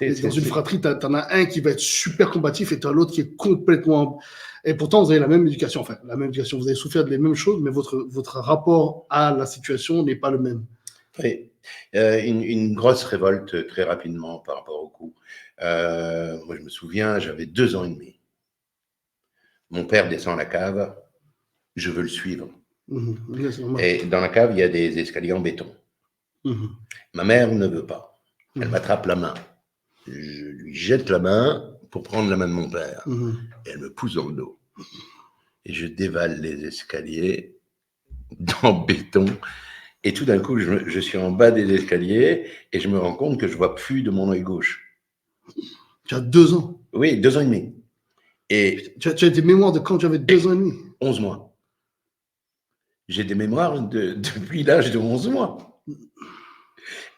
S1: Dans une fratrie, tu en as un qui va être super combatif et tu as l'autre qui est complètement... Et pourtant, vous avez la même éducation, vous avez souffert des mêmes choses, mais votre rapport à la situation n'est pas le même.
S2: Oui, une grosse révolte très rapidement par rapport au coup. Moi, je me souviens, j'avais 2 ans et demi. Mon père descend à la cave, je veux le suivre. Et dans la cave, il y a des escaliers en béton. Ma mère ne veut pas. Elle m'attrape la main. Je lui jette la main pour prendre la main de mon père. Et elle me pousse dans le dos. Et je dévale les escaliers en béton. Et tout d'un coup, je suis en bas des escaliers et je me rends compte que je ne vois plus de mon œil gauche.
S1: Tu as 2 ans?
S2: Oui, 2 ans et demi. Et
S1: tu as des mémoires de quand tu avais 2 ans et demi?
S2: 11 mois. J'ai des mémoires depuis l'âge de 11 mois.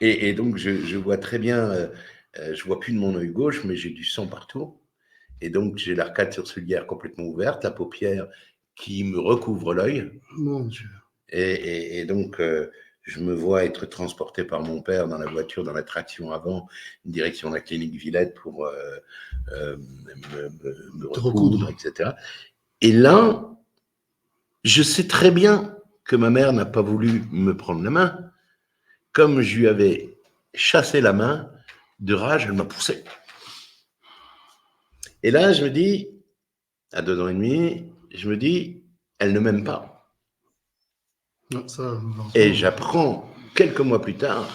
S2: Et donc, je vois très bien, je ne vois plus de mon œil gauche, mais j'ai du sang partout. Et donc, j'ai l'arcade sourcilière complètement ouverte, la paupière qui me recouvre l'œil.
S1: Mon Dieu.
S2: Et donc, je me vois être transporté par mon père dans la voiture, dans la traction avant, direction la clinique Villette pour me recoudre, etc. Et là, je sais très bien que ma mère n'a pas voulu me prendre la main. Comme je lui avais chassé la main, de rage, elle m'a poussé. Et là, je me dis, à 2 ans et demi, je me dis, elle ne m'aime pas.
S1: Non, ça,
S2: et j'apprends quelques mois plus tard,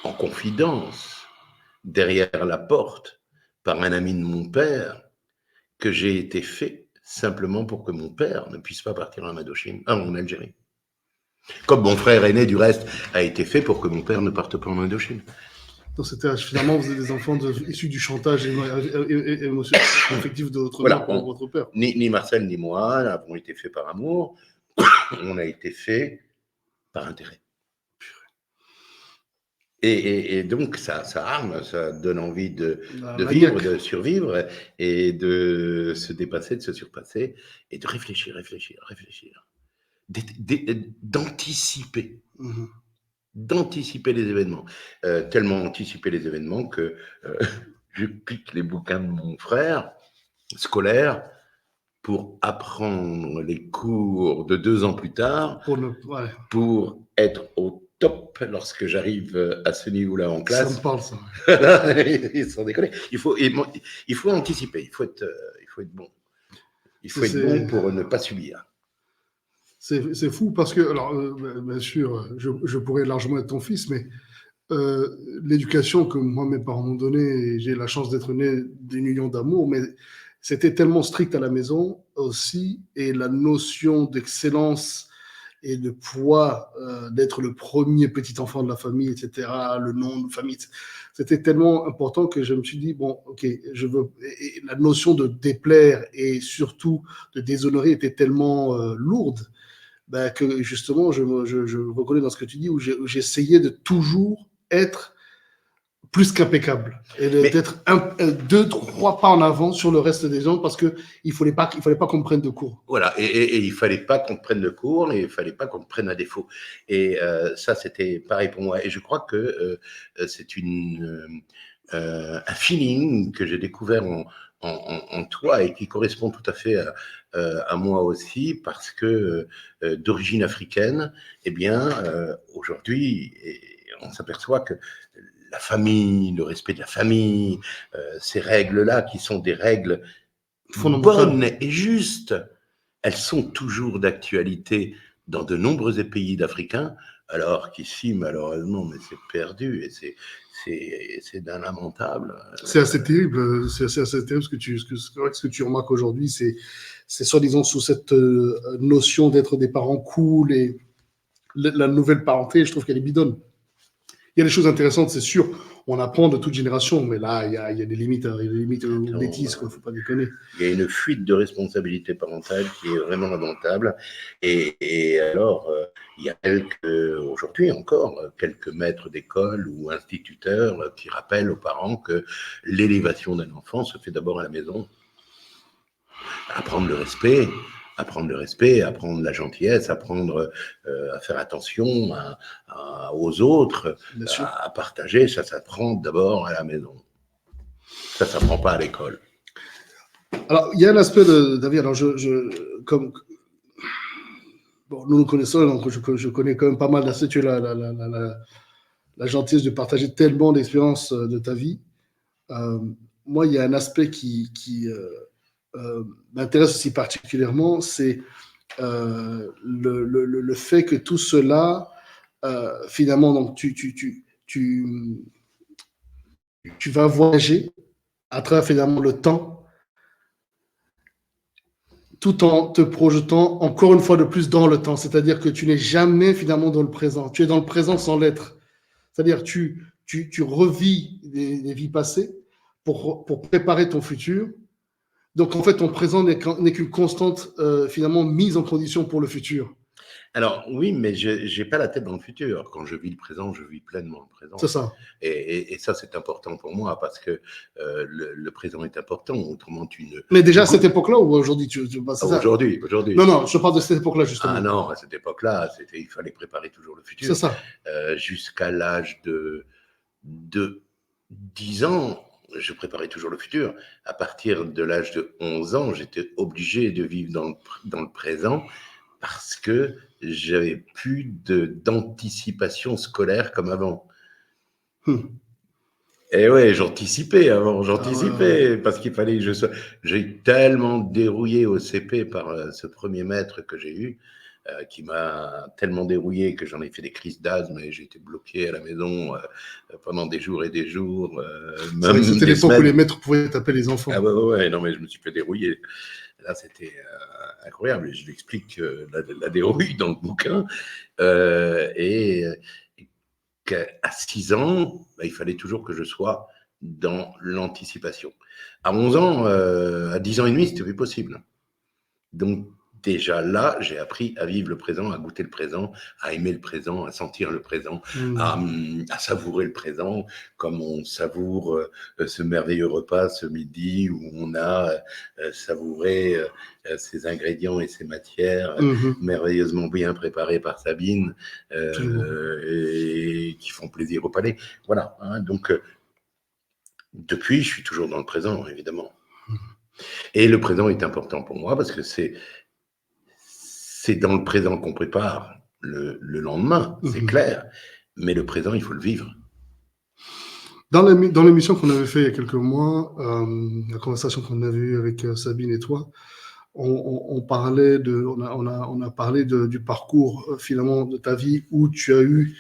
S2: en confidence, derrière la porte, par un ami de mon père, que j'ai été fait simplement pour que mon père ne puisse pas partir en Indochine, en Algérie. Comme mon frère aîné, du reste, a été fait pour que mon père ne parte pas en Indochine.
S1: Donc, finalement, vous êtes des enfants issus du chantage affectif de votre mère pour votre père.
S2: Ni Marcel ni moi n'avons été faits par amour. On a été faits par intérêt. Et donc, ça arme, ça donne envie de vivre, de survivre et de se dépasser, de se surpasser et de réfléchir. D'anticiper. D'anticiper les événements. Tellement anticiper les événements que je pique les bouquins de mon frère scolaire pour apprendre les cours de 2 ans plus tard, pour être au top lorsque j'arrive à ce niveau-là en classe.
S1: Ça me parle, ça.
S2: Sans déconner. Il faut anticiper, il faut être bon. Il faut être bon pour ne pas subir.
S1: C'est fou parce que, alors, bien sûr, je pourrais largement être ton fils, mais l'éducation que moi, mes parents m'ont donnée, j'ai la chance d'être né d'une union d'amour, mais c'était tellement strict à la maison aussi, et la notion d'excellence et de poids, d'être le premier petit enfant de la famille, etc., le nom de famille, c'était tellement important que je me suis dit, bon, ok, je veux. Et la notion de déplaire et surtout de déshonorer était tellement lourde que justement, je reconnais dans ce que tu dis, où j'essayais de toujours être plus qu'impeccable et d'être 2, 3 pas en avant sur le reste des gens parce qu'il ne fallait pas qu'on me prenne de court.
S2: Voilà, et il ne fallait pas qu'on te prenne de court et il ne fallait pas qu'on te prenne à défaut. Et ça, c'était pareil pour moi. Et je crois que c'est un feeling que j'ai découvert en toi et qui correspond tout à fait à moi aussi parce que d'origine africaine, eh bien, aujourd'hui, on s'aperçoit que la famille, le respect de la famille, ces règles-là qui sont des règles
S1: Fondamental.
S2: bonnes et justes, elles sont toujours d'actualité dans de nombreux pays d'Africains, alors qu'ici, malheureusement, mais c'est perdu et c'est d'un lamentable.
S1: C'est assez terrible. C'est assez terrible ce que tu remarques aujourd'hui. C'est soi-disant sous cette notion d'être des parents cool et la nouvelle parenté, je trouve qu'elle est bidonne. Il y a des choses intéressantes, c'est sûr. On apprend de toute génération, mais là, il y a des limites, aux bêtises, quoi. Faut pas déconner.
S2: Il y a une fuite de responsabilité parentale qui est vraiment lamentable. Et alors, il y a aujourd'hui encore, quelques maîtres d'école ou instituteurs qui rappellent aux parents que l'élévation d'un enfant se fait d'abord à la maison. Apprendre le respect, apprendre la gentillesse, apprendre à faire attention aux autres, à partager, ça s'apprend d'abord à la maison. Ça s'apprend pas à l'école.
S1: Alors, il y a un aspect de David, alors comme bon, nous nous connaissons, donc je connais quand même pas mal d'aspects, tu as la gentillesse de partager tellement d'expériences de ta vie. Moi, il y a un aspect qui m'intéresse aussi particulièrement, c'est le fait que tout cela, finalement, donc tu vas voyager à travers finalement le temps, tout en te projetant encore une fois de plus dans le temps. C'est-à-dire que tu n'es jamais finalement dans le présent. Tu es dans le présent sans l'être. C'est-à-dire tu revis des vies passées pour préparer ton futur. Donc en fait, ton présent n'est qu'une constante finalement mise en condition pour le futur.
S2: Alors oui, mais je n'ai pas la tête dans le futur. Quand je vis le présent, je vis pleinement le présent.
S1: C'est ça.
S2: Et ça, c'est important pour moi parce que le présent est important. Autrement, tu ne...
S1: Mais déjà à cette époque-là ou aujourd'hui
S2: Aujourd'hui.
S1: Non, je parle de cette époque-là justement.
S2: Ah non, à cette époque-là, il fallait préparer toujours le futur.
S1: C'est ça.
S2: Jusqu'à l'âge de 10 ans, je préparais toujours le futur. À partir de l'âge de 11 ans, j'étais obligé de vivre dans le présent parce que j'avais plus d'anticipation scolaire comme avant. Et ouais, j'anticipais avant, parce qu'il fallait que je sois... J'ai tellement dérouillé au CP par ce premier maître que j'ai eu, qui m'a tellement dérouillé que j'en ai fait des crises d'asthme et j'ai été bloqué à la maison pendant des jours et des jours.
S1: Même c'était l'époque où les maîtres pouvaient taper les enfants.
S2: Ah ouais, non mais je me suis fait dérouiller. Là, c'était incroyable. Je l'explique la dérouille dans le bouquin. Et qu'à 6 ans, il fallait toujours que je sois dans l'anticipation. À 11 ans, à 10 ans et demi, c'était plus possible. Donc, déjà là, j'ai appris à vivre le présent, à goûter le présent, à aimer le présent, à sentir le présent, à savourer le présent, comme on savoure ce merveilleux repas ce midi où on a savouré ces ingrédients et ces matières merveilleusement bien préparés par Sabine et qui font plaisir au palais. Voilà, hein, donc depuis, je suis toujours dans le présent, évidemment. Et le présent est important pour moi parce que c'est dans le présent qu'on prépare le lendemain, c'est clair. Mais le présent, il faut le vivre.
S1: Dans l'émission qu'on avait fait il y a quelques mois, la conversation qu'on avait eue avec Sabine et toi, on a parlé du parcours finalement de ta vie où tu as eu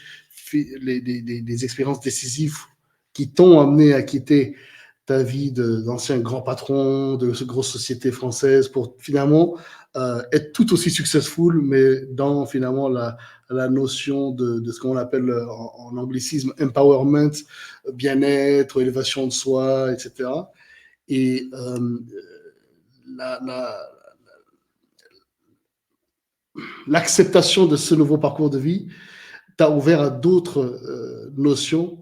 S1: des expériences décisives qui t'ont amené à quitter ta vie d'ancien grand patron de cette grosse société française pour finalement être tout aussi successful, mais dans finalement la notion de ce qu'on appelle en anglicisme empowerment, bien-être, élévation de soi, etc. Et l'acceptation de ce nouveau parcours de vie t'a ouvert à d'autres notions.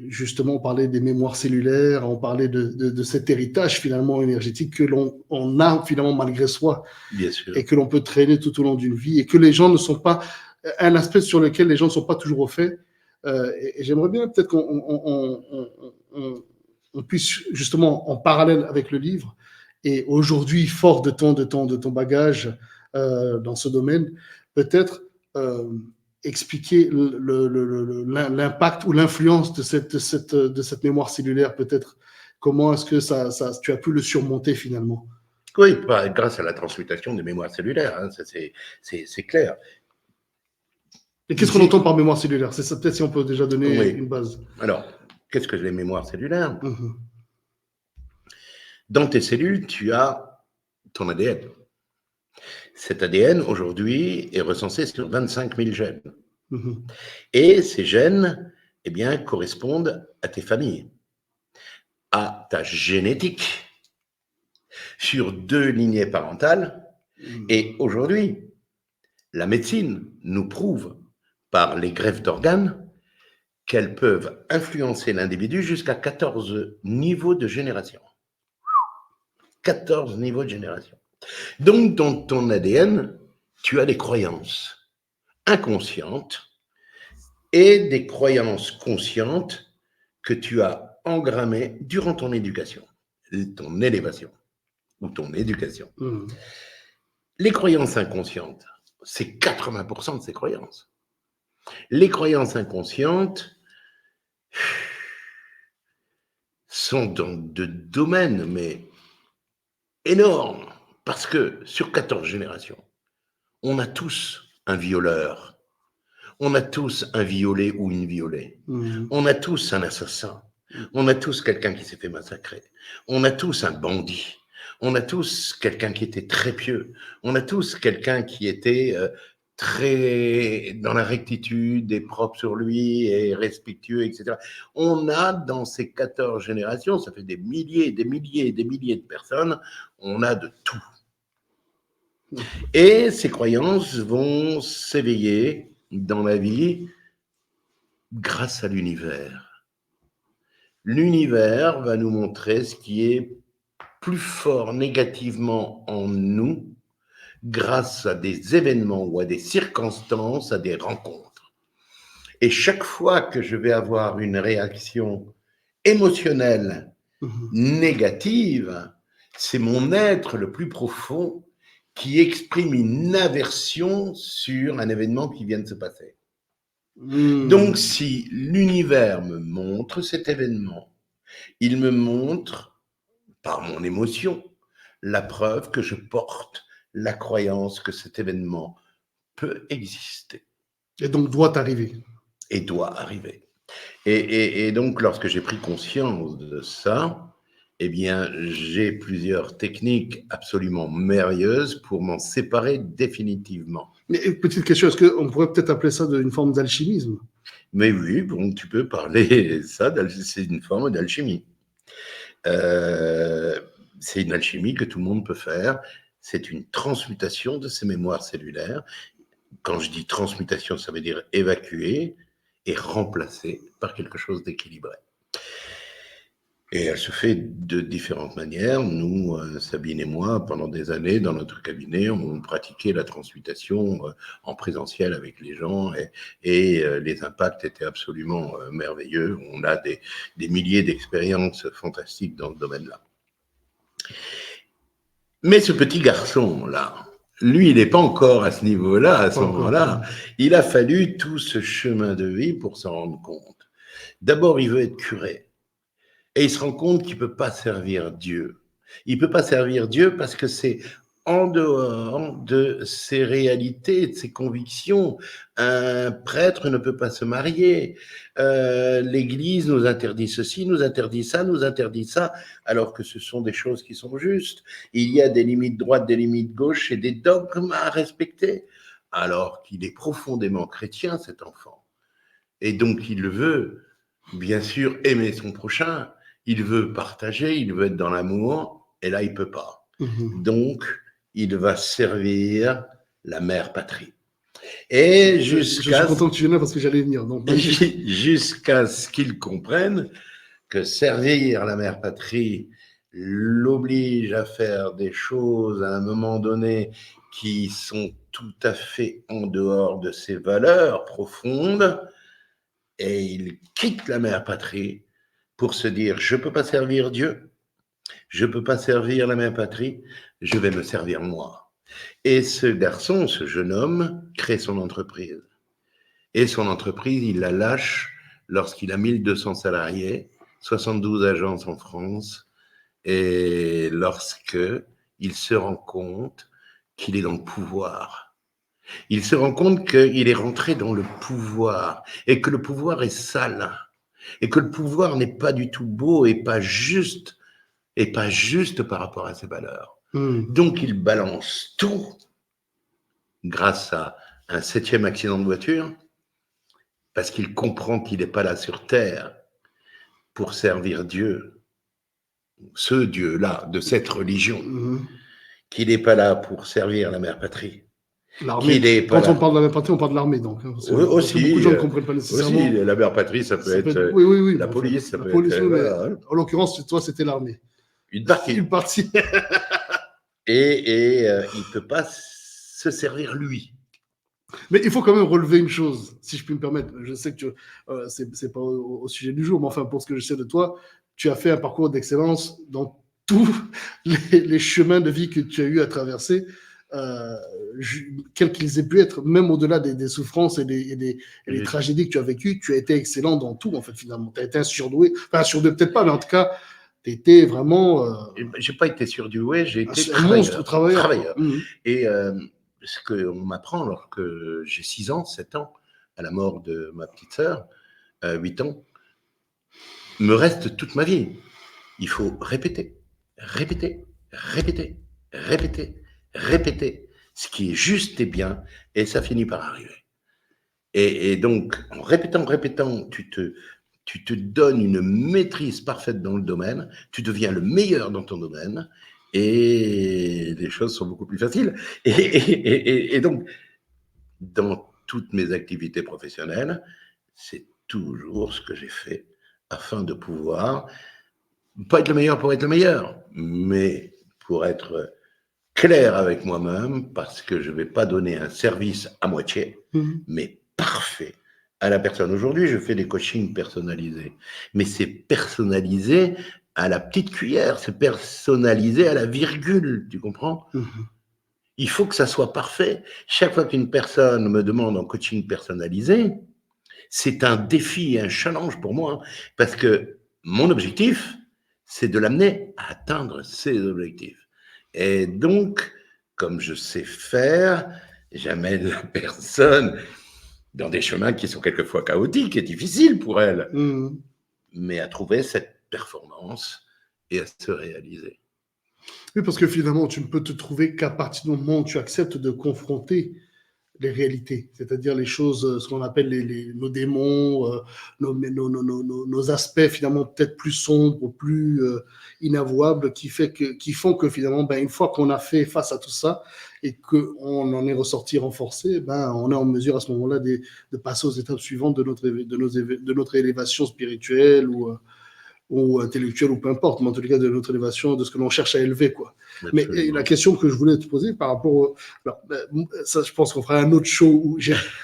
S1: Justement, on parlait des mémoires cellulaires, on parlait de cet héritage finalement énergétique que l'on a finalement malgré soi.
S2: Bien sûr.
S1: Et que l'on peut traîner tout au long d'une vie et que les gens ne sont pas un aspect sur lequel les gens ne sont pas toujours au fait. Et j'aimerais bien peut-être qu'on puisse justement en parallèle avec le livre et aujourd'hui fort de ton bagage dans ce domaine, peut-être expliquer l'impact ou l'influence de cette mémoire cellulaire, peut-être? Comment est-ce que tu as pu le surmonter finalement?
S2: Oui, grâce à la transmutation des mémoires cellulaires, hein, ça c'est clair.
S1: Et qu'est-ce qu'on entend par mémoire cellulaire? C'est ça, peut-être, si on peut déjà donner
S2: Oui.
S1: une base.
S2: Alors, qu'est-ce que les mémoires cellulaires?
S1: Mhm.
S2: Dans tes cellules, tu as ton ADN. Cet ADN, aujourd'hui, est recensé sur 25 000 gènes.
S1: Mhm.
S2: Et ces gènes, eh bien, correspondent à tes familles, à ta génétique, sur 2 lignées parentales. Et aujourd'hui, la médecine nous prouve, par les greffes d'organes, qu'elles peuvent influencer l'individu jusqu'à 14 niveaux de génération. 14 niveaux de génération. Donc, dans ton ADN, tu as des croyances inconscientes et des croyances conscientes que tu as engrammées durant ton éducation, ton élévation ou ton éducation.
S1: Mhm.
S2: Les croyances inconscientes, c'est 80% de ces croyances. Les croyances inconscientes sont dans de domaines, mais énormes, parce que sur 14 générations, on a tous un violeur, on a tous un violé ou une violée, on a tous un assassin, on a tous quelqu'un qui s'est fait massacrer, on a tous un bandit, on a tous quelqu'un qui était très pieux, on a tous quelqu'un qui était très dans la rectitude et propre sur lui et respectueux, etc. On a dans ces 14 générations, ça fait des milliers, des milliers, des milliers de personnes, on a de tout. Et ces croyances vont s'éveiller dans la vie grâce à l'univers. L'univers va nous montrer ce qui est plus fort négativement en nous grâce à des événements ou à des circonstances, à des rencontres. Et chaque fois que je vais avoir une réaction émotionnelle négative, c'est mon être le plus profond qui exprime une aversion sur un événement qui vient de se passer. Donc, si l'univers me montre cet événement, il me montre, par mon émotion, la preuve que je porte la croyance que cet événement peut exister.
S1: Et donc doit arriver.
S2: Et doit arriver. Et donc, lorsque j'ai pris conscience de ça, eh bien, j'ai plusieurs techniques absolument merveilleuses pour m'en séparer définitivement.
S1: Mais petite question, est-ce qu'on pourrait peut-être appeler ça une forme d'alchimisme?
S2: Mais oui, bon, tu peux parler ça, c'est une forme d'alchimie. C'est une alchimie que tout le monde peut faire. C'est une transmutation de ces mémoires cellulaires. Quand je dis transmutation, ça veut dire évacuer et remplacer par quelque chose d'équilibré. Et elle se fait de différentes manières. Nous, Sabine et moi, pendant des années, dans notre cabinet, on pratiquait la transmutation en présentiel avec les gens et les impacts étaient absolument merveilleux. On a des milliers d'expériences fantastiques dans ce domaine-là. Mais ce petit garçon-là, lui, il n'est pas encore à ce niveau-là, à ce moment-là. Il a fallu tout ce chemin de vie pour s'en rendre compte. D'abord, il veut être curé. Et il se rend compte qu'il ne peut pas servir Dieu. Il ne peut pas servir Dieu parce que c'est en dehors de ses réalités, de ses convictions. Un prêtre ne peut pas se marier. L'Église nous interdit ceci, nous interdit ça, alors que ce sont des choses qui sont justes. Il y a des limites droites, des limites gauches et des dogmes à respecter, alors qu'il est profondément chrétien, cet enfant. Et donc, il veut, bien sûr, aimer son prochain, il veut partager, il veut être dans l'amour, et là, il ne peut pas. Donc, il va servir la mère patrie. Et jusqu'à...
S1: Je suis content que tu viennes là parce que j'allais venir.
S2: Jusqu'à ce qu'il comprenne que servir la mère patrie l'oblige à faire des choses à un moment donné qui sont tout à fait en dehors de ses valeurs profondes, et il quitte la mère patrie pour se dire, je ne peux pas servir Dieu, je ne peux pas servir la mère patrie, je vais me servir moi. Et ce garçon, ce jeune homme, crée son entreprise. Et son entreprise, il la lâche lorsqu'il a 1200 salariés, 72 agences en France, et lorsque il se rend compte qu'il est dans le pouvoir. Il se rend compte qu'il est rentré dans le pouvoir et que le pouvoir est sale et que le pouvoir n'est pas du tout beau et pas juste par rapport à ses valeurs. Donc il balance tout grâce à un 7e accident de voiture parce qu'il comprend qu'il n'est pas là sur terre pour servir Dieu, ce Dieu-là, de cette religion, qu'il n'est pas là pour servir la mère patrie.
S1: L'armée. Quand on parle de la mère patrie, on parle de l'armée, donc. Hein,
S2: oui, aussi,
S1: beaucoup de gens ne comprennent pas nécessairement.
S2: Aussi, la mère patrie, ça peut être
S1: oui,
S2: la police, ça
S1: la
S2: peut
S1: police,
S2: être...
S1: oui, mais
S2: voilà.
S1: en l'occurrence, toi, c'était l'armée.
S2: Une partie.
S1: Une partie.
S2: Et il ne peut pas se servir lui.
S1: Mais il faut quand même relever une chose, si je puis me permettre. Je sais que c'est pas au sujet du jour, mais enfin, pour ce que je sais de toi, tu as fait un parcours d'excellence dans tous les chemins de vie que tu as eu à traverser, quels qu'ils aient pu être, même au-delà des souffrances et des tragédies que tu as vécues, tu as été excellent dans tout, en fait, finalement. Tu as été un surdoué, enfin, surdoué peut-être pas, mais en tout cas, tu étais vraiment...
S2: j'ai pas été surdoué, j'ai été
S1: un monstre travailleur.
S2: Et ce qu'on m'apprend lorsque j'ai 6 ans, 7 ans, à la mort de ma petite sœur, 8 ans, me reste toute ma vie. Il faut répéter, répéter, répéter, répéter, répéter ce qui est juste et bien, et ça finit par arriver. Et donc, en répétant, tu te donnes une maîtrise parfaite dans le domaine, tu deviens le meilleur dans ton domaine, et les choses sont beaucoup plus faciles. Et donc, dans toutes mes activités professionnelles, c'est toujours ce que j'ai fait afin de pouvoir, pas être le meilleur pour être le meilleur, mais pour être clair avec moi-même, parce que je ne vais pas donner un service à moitié, mais parfait à la personne. Aujourd'hui, je fais des coachings personnalisés, mais c'est personnalisé à la petite cuillère, c'est personnalisé à la virgule, tu comprends ? Il faut que ça soit parfait. Chaque fois qu'une personne me demande un coaching personnalisé, c'est un défi, un challenge pour moi, parce que mon objectif, c'est de l'amener à atteindre ses objectifs. Et donc, comme je sais faire, j'amène la personne dans des chemins qui sont quelquefois chaotiques et difficiles pour elle, mais à trouver cette performance et à se réaliser.
S1: Oui, parce que finalement, tu ne peux te trouver qu'à partir du moment où tu acceptes de confronter les réalités, c'est-à-dire les choses, ce qu'on appelle nos démons, nos aspects finalement peut-être plus sombres, plus inavouables, qui font que finalement, une fois qu'on a fait face à tout ça et qu'on en est ressorti renforcé, on est en mesure à ce moment-là de passer aux étapes suivantes de notre élévation spirituelle ou intellectuelle, ou peu importe, mais en tout cas de notre élévation, de ce que l'on cherche à élever, quoi. Mais la question que je voulais te poser par rapport ça, je pense qu'on fera un autre show où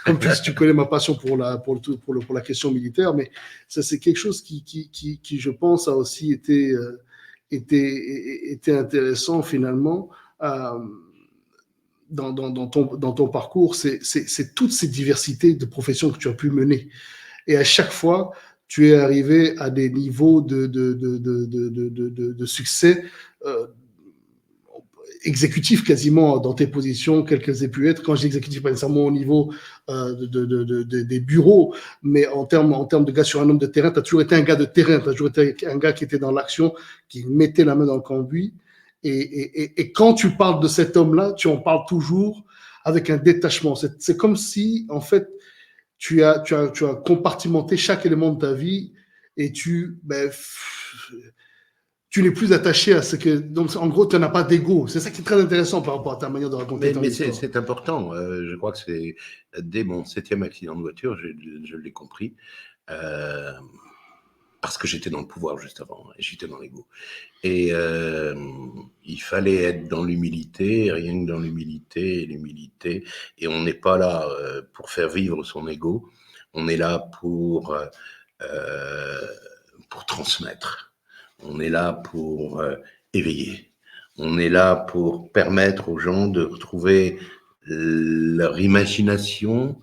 S1: en plus tu connais ma passion pour la question militaire, mais ça c'est quelque chose qui je pense a aussi été intéressant finalement dans ton parcours, c'est toutes ces diversités de professions que tu as pu mener, et à chaque fois tu es arrivé à des niveaux de succès exécutif quasiment dans tes positions, quelles qu'elles aient pu être. Quand je dis exécutif, pas nécessairement au niveau des bureaux, mais en termes de gars sur un homme de terrain, tu as toujours été un gars de terrain, tu as toujours été un gars qui était dans l'action, qui mettait la main dans le cambouis. Et quand tu parles de cet homme-là, tu en parles toujours avec un détachement. C'est comme si, en fait, tu as compartimenté chaque élément de ta vie et tu n'es plus attaché à ce que... Donc, en gros, tu n'as pas d'ego. C'est ça qui est très intéressant par rapport à ta manière de raconter ton histoire.
S2: Mais c'est important. Je crois que c'est dès mon 7e accident de voiture, je l'ai compris. Parce que j'étais dans le pouvoir juste avant, et j'étais dans l'ego. Et il fallait être dans l'humilité, rien que dans l'humilité et l'humilité. Et on n'est pas là pour faire vivre son ego, on est là pour transmettre. On est là pour éveiller. On est là pour permettre aux gens de retrouver leur imagination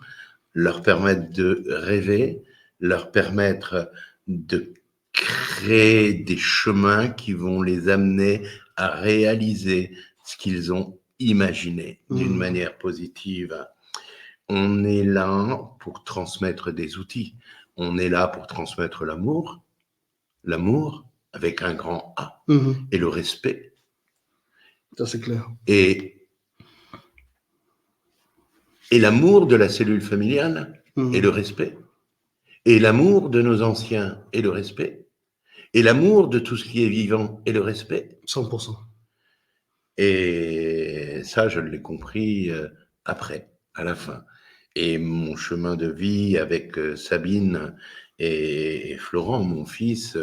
S2: leur permettre de rêver, leur permettre de créer des chemins qui vont les amener à réaliser ce qu'ils ont imaginé d'une manière positive. On est là pour transmettre des outils. On est là pour transmettre l'amour avec un grand A, et le respect.
S1: Ça, c'est clair.
S2: Et l'amour de la cellule familiale et le respect. Et l'amour de nos anciens et le respect. Et l'amour de tout ce qui est vivant et le respect.
S1: 100%.
S2: Et ça, je l'ai compris après, à la fin. Et mon chemin de vie avec Sabine et Florent, mon fils,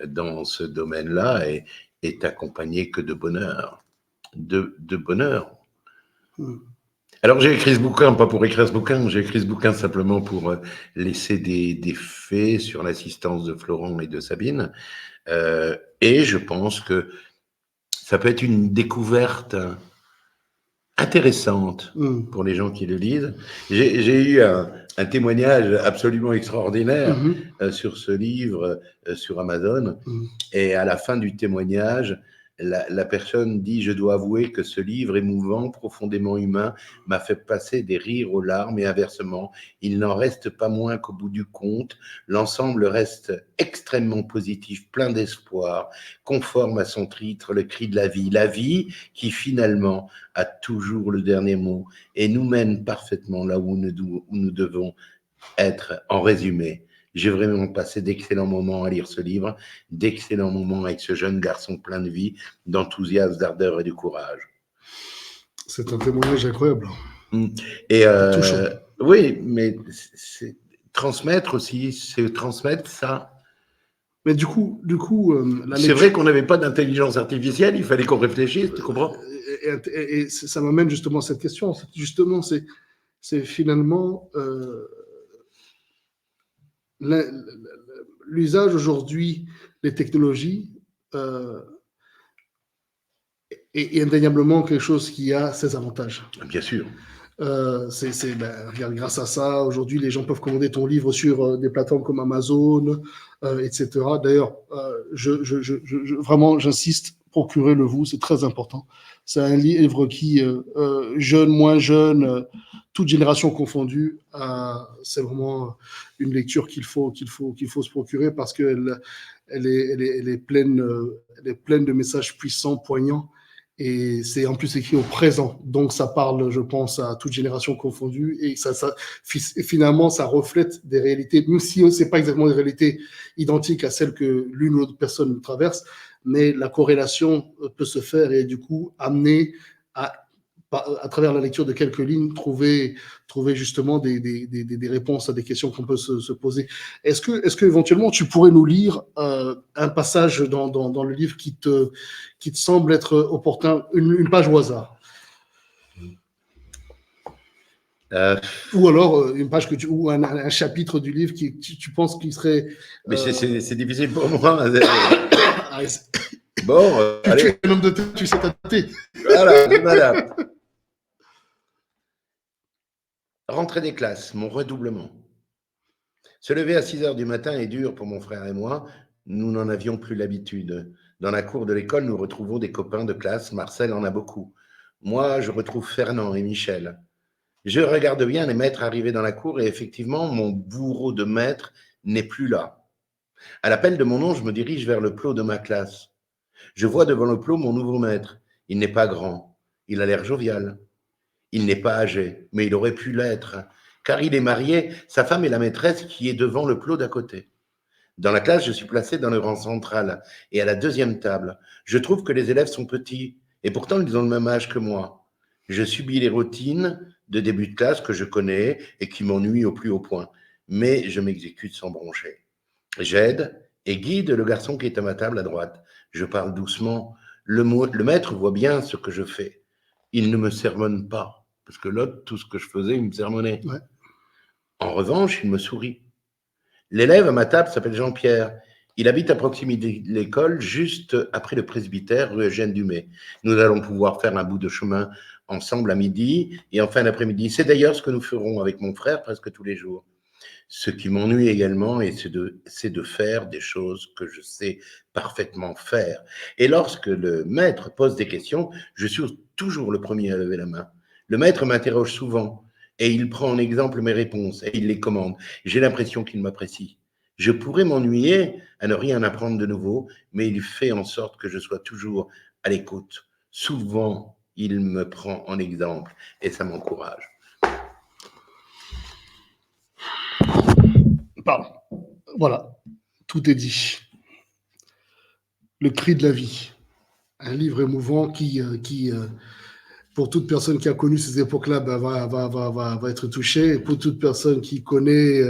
S2: dans ce domaine-là, est accompagné que de bonheur. De bonheur. Alors, j'ai écrit ce bouquin, pas pour écrire ce bouquin, j'ai écrit ce bouquin simplement pour laisser des faits sur l'assistance de Florent et de Sabine. Et je pense que ça peut être une découverte intéressante pour les gens qui le lisent. J'ai eu un témoignage absolument extraordinaire sur ce livre sur Amazon. Et à la fin du témoignage, la personne dit « Je dois avouer que ce livre émouvant, profondément humain, m'a fait passer des rires aux larmes et inversement, il n'en reste pas moins qu'au bout du compte, l'ensemble reste extrêmement positif, plein d'espoir, conforme à son titre, le cri de la vie qui finalement a toujours le dernier mot et nous mène parfaitement là où nous devons être. En résumé, j'ai vraiment passé d'excellents moments à lire ce livre, d'excellents moments avec ce jeune garçon plein de vie, d'enthousiasme, d'ardeur et de courage. »
S1: C'est un témoignage incroyable.
S2: Et
S1: touchant.
S2: oui, mais c'est transmettre aussi, c'est transmettre ça.
S1: Mais du coup,
S2: c'est vrai qu'on n'avait pas d'intelligence artificielle, il fallait qu'on réfléchisse, tu comprends?
S1: Et ça m'amène justement à cette question. Justement, c'est finalement l'usage aujourd'hui des technologies est indéniablement quelque chose qui a ses avantages.
S2: Bien sûr.
S1: Regarde, grâce à ça, aujourd'hui, les gens peuvent commander ton livre sur des plateformes comme Amazon, etc. D'ailleurs, vraiment, j'insiste, procurez-le-vous, c'est très important. C'est un livre qui, jeune, moins jeune, toute génération confondue, c'est vraiment une lecture qu'il faut se procurer parce qu'elle est pleine de messages puissants, poignants. Et c'est en plus écrit au présent. Donc, ça parle, je pense, à toute génération confondue. Et finalement, ça reflète des réalités, même si ce n'est pas exactement des réalités identiques à celles que l'une ou l'autre personne traverse, mais la corrélation peut se faire et du coup, amener à travers la lecture de quelques lignes, trouver justement des réponses à des questions qu'on peut se poser. Est-ce que éventuellement tu pourrais nous lire un passage dans le livre qui te semble être opportun, une page au hasard? Ou alors une page ou un chapitre du livre qui tu penses qu'il serait.
S2: Mais c'est difficile pour moi. Bon, allez.
S1: Tu es un homme de tête, tu sais t'adapter.
S2: Voilà. Rentrée des classes, mon redoublement. Se lever à 6h du matin est dur pour mon frère et moi. Nous n'en avions plus l'habitude. Dans la cour de l'école, nous retrouvons des copains de classe. Marcel en a beaucoup. Moi, je retrouve Fernand et Michel. Je regarde bien les maîtres arriver dans la cour et effectivement, mon bourreau de maître n'est plus là. À l'appel de mon nom, je me dirige vers le plot de ma classe. Je vois devant le plot mon nouveau maître. Il n'est pas grand. Il a l'air jovial. Il n'est pas âgé, mais il aurait pu l'être, car il est marié, sa femme est la maîtresse qui est devant le plot d'à côté. Dans la classe, je suis placé dans le rang central et à la deuxième table. Je trouve que les élèves sont petits et pourtant ils ont le même âge que moi. Je subis les routines de début de classe que je connais et qui m'ennuient au plus haut point, mais je m'exécute sans broncher. J'aide et guide le garçon qui est à ma table à droite. Je parle doucement. Le maître voit bien ce que je fais. Il ne me sermonne pas. Parce que l'autre, tout ce que je faisais, il me sermonnait. Ouais. En revanche, il me sourit. L'élève à ma table s'appelle Jean-Pierre. Il habite à proximité de l'école, juste après le presbytère, rue Eugène Dumay. Nous allons pouvoir faire un bout de chemin ensemble à midi et en fin d'après-midi. C'est d'ailleurs ce que nous ferons avec mon frère presque tous les jours. Ce qui m'ennuie également, c'est de faire des choses que je sais parfaitement faire. Et lorsque le maître pose des questions, je suis toujours le premier à lever la main. Le maître m'interroge souvent et il prend en exemple mes réponses et il les commande. J'ai l'impression qu'il m'apprécie. Je pourrais m'ennuyer à ne rien apprendre de nouveau, mais il fait en sorte que je sois toujours à l'écoute. Souvent, il me prend en exemple et ça m'encourage.
S1: Pardon. Voilà, tout est dit. Le cri de la vie, un livre émouvant qui pour toute personne qui a connu ces époques-là, ben, va être touchée. Et pour toute personne qui connaît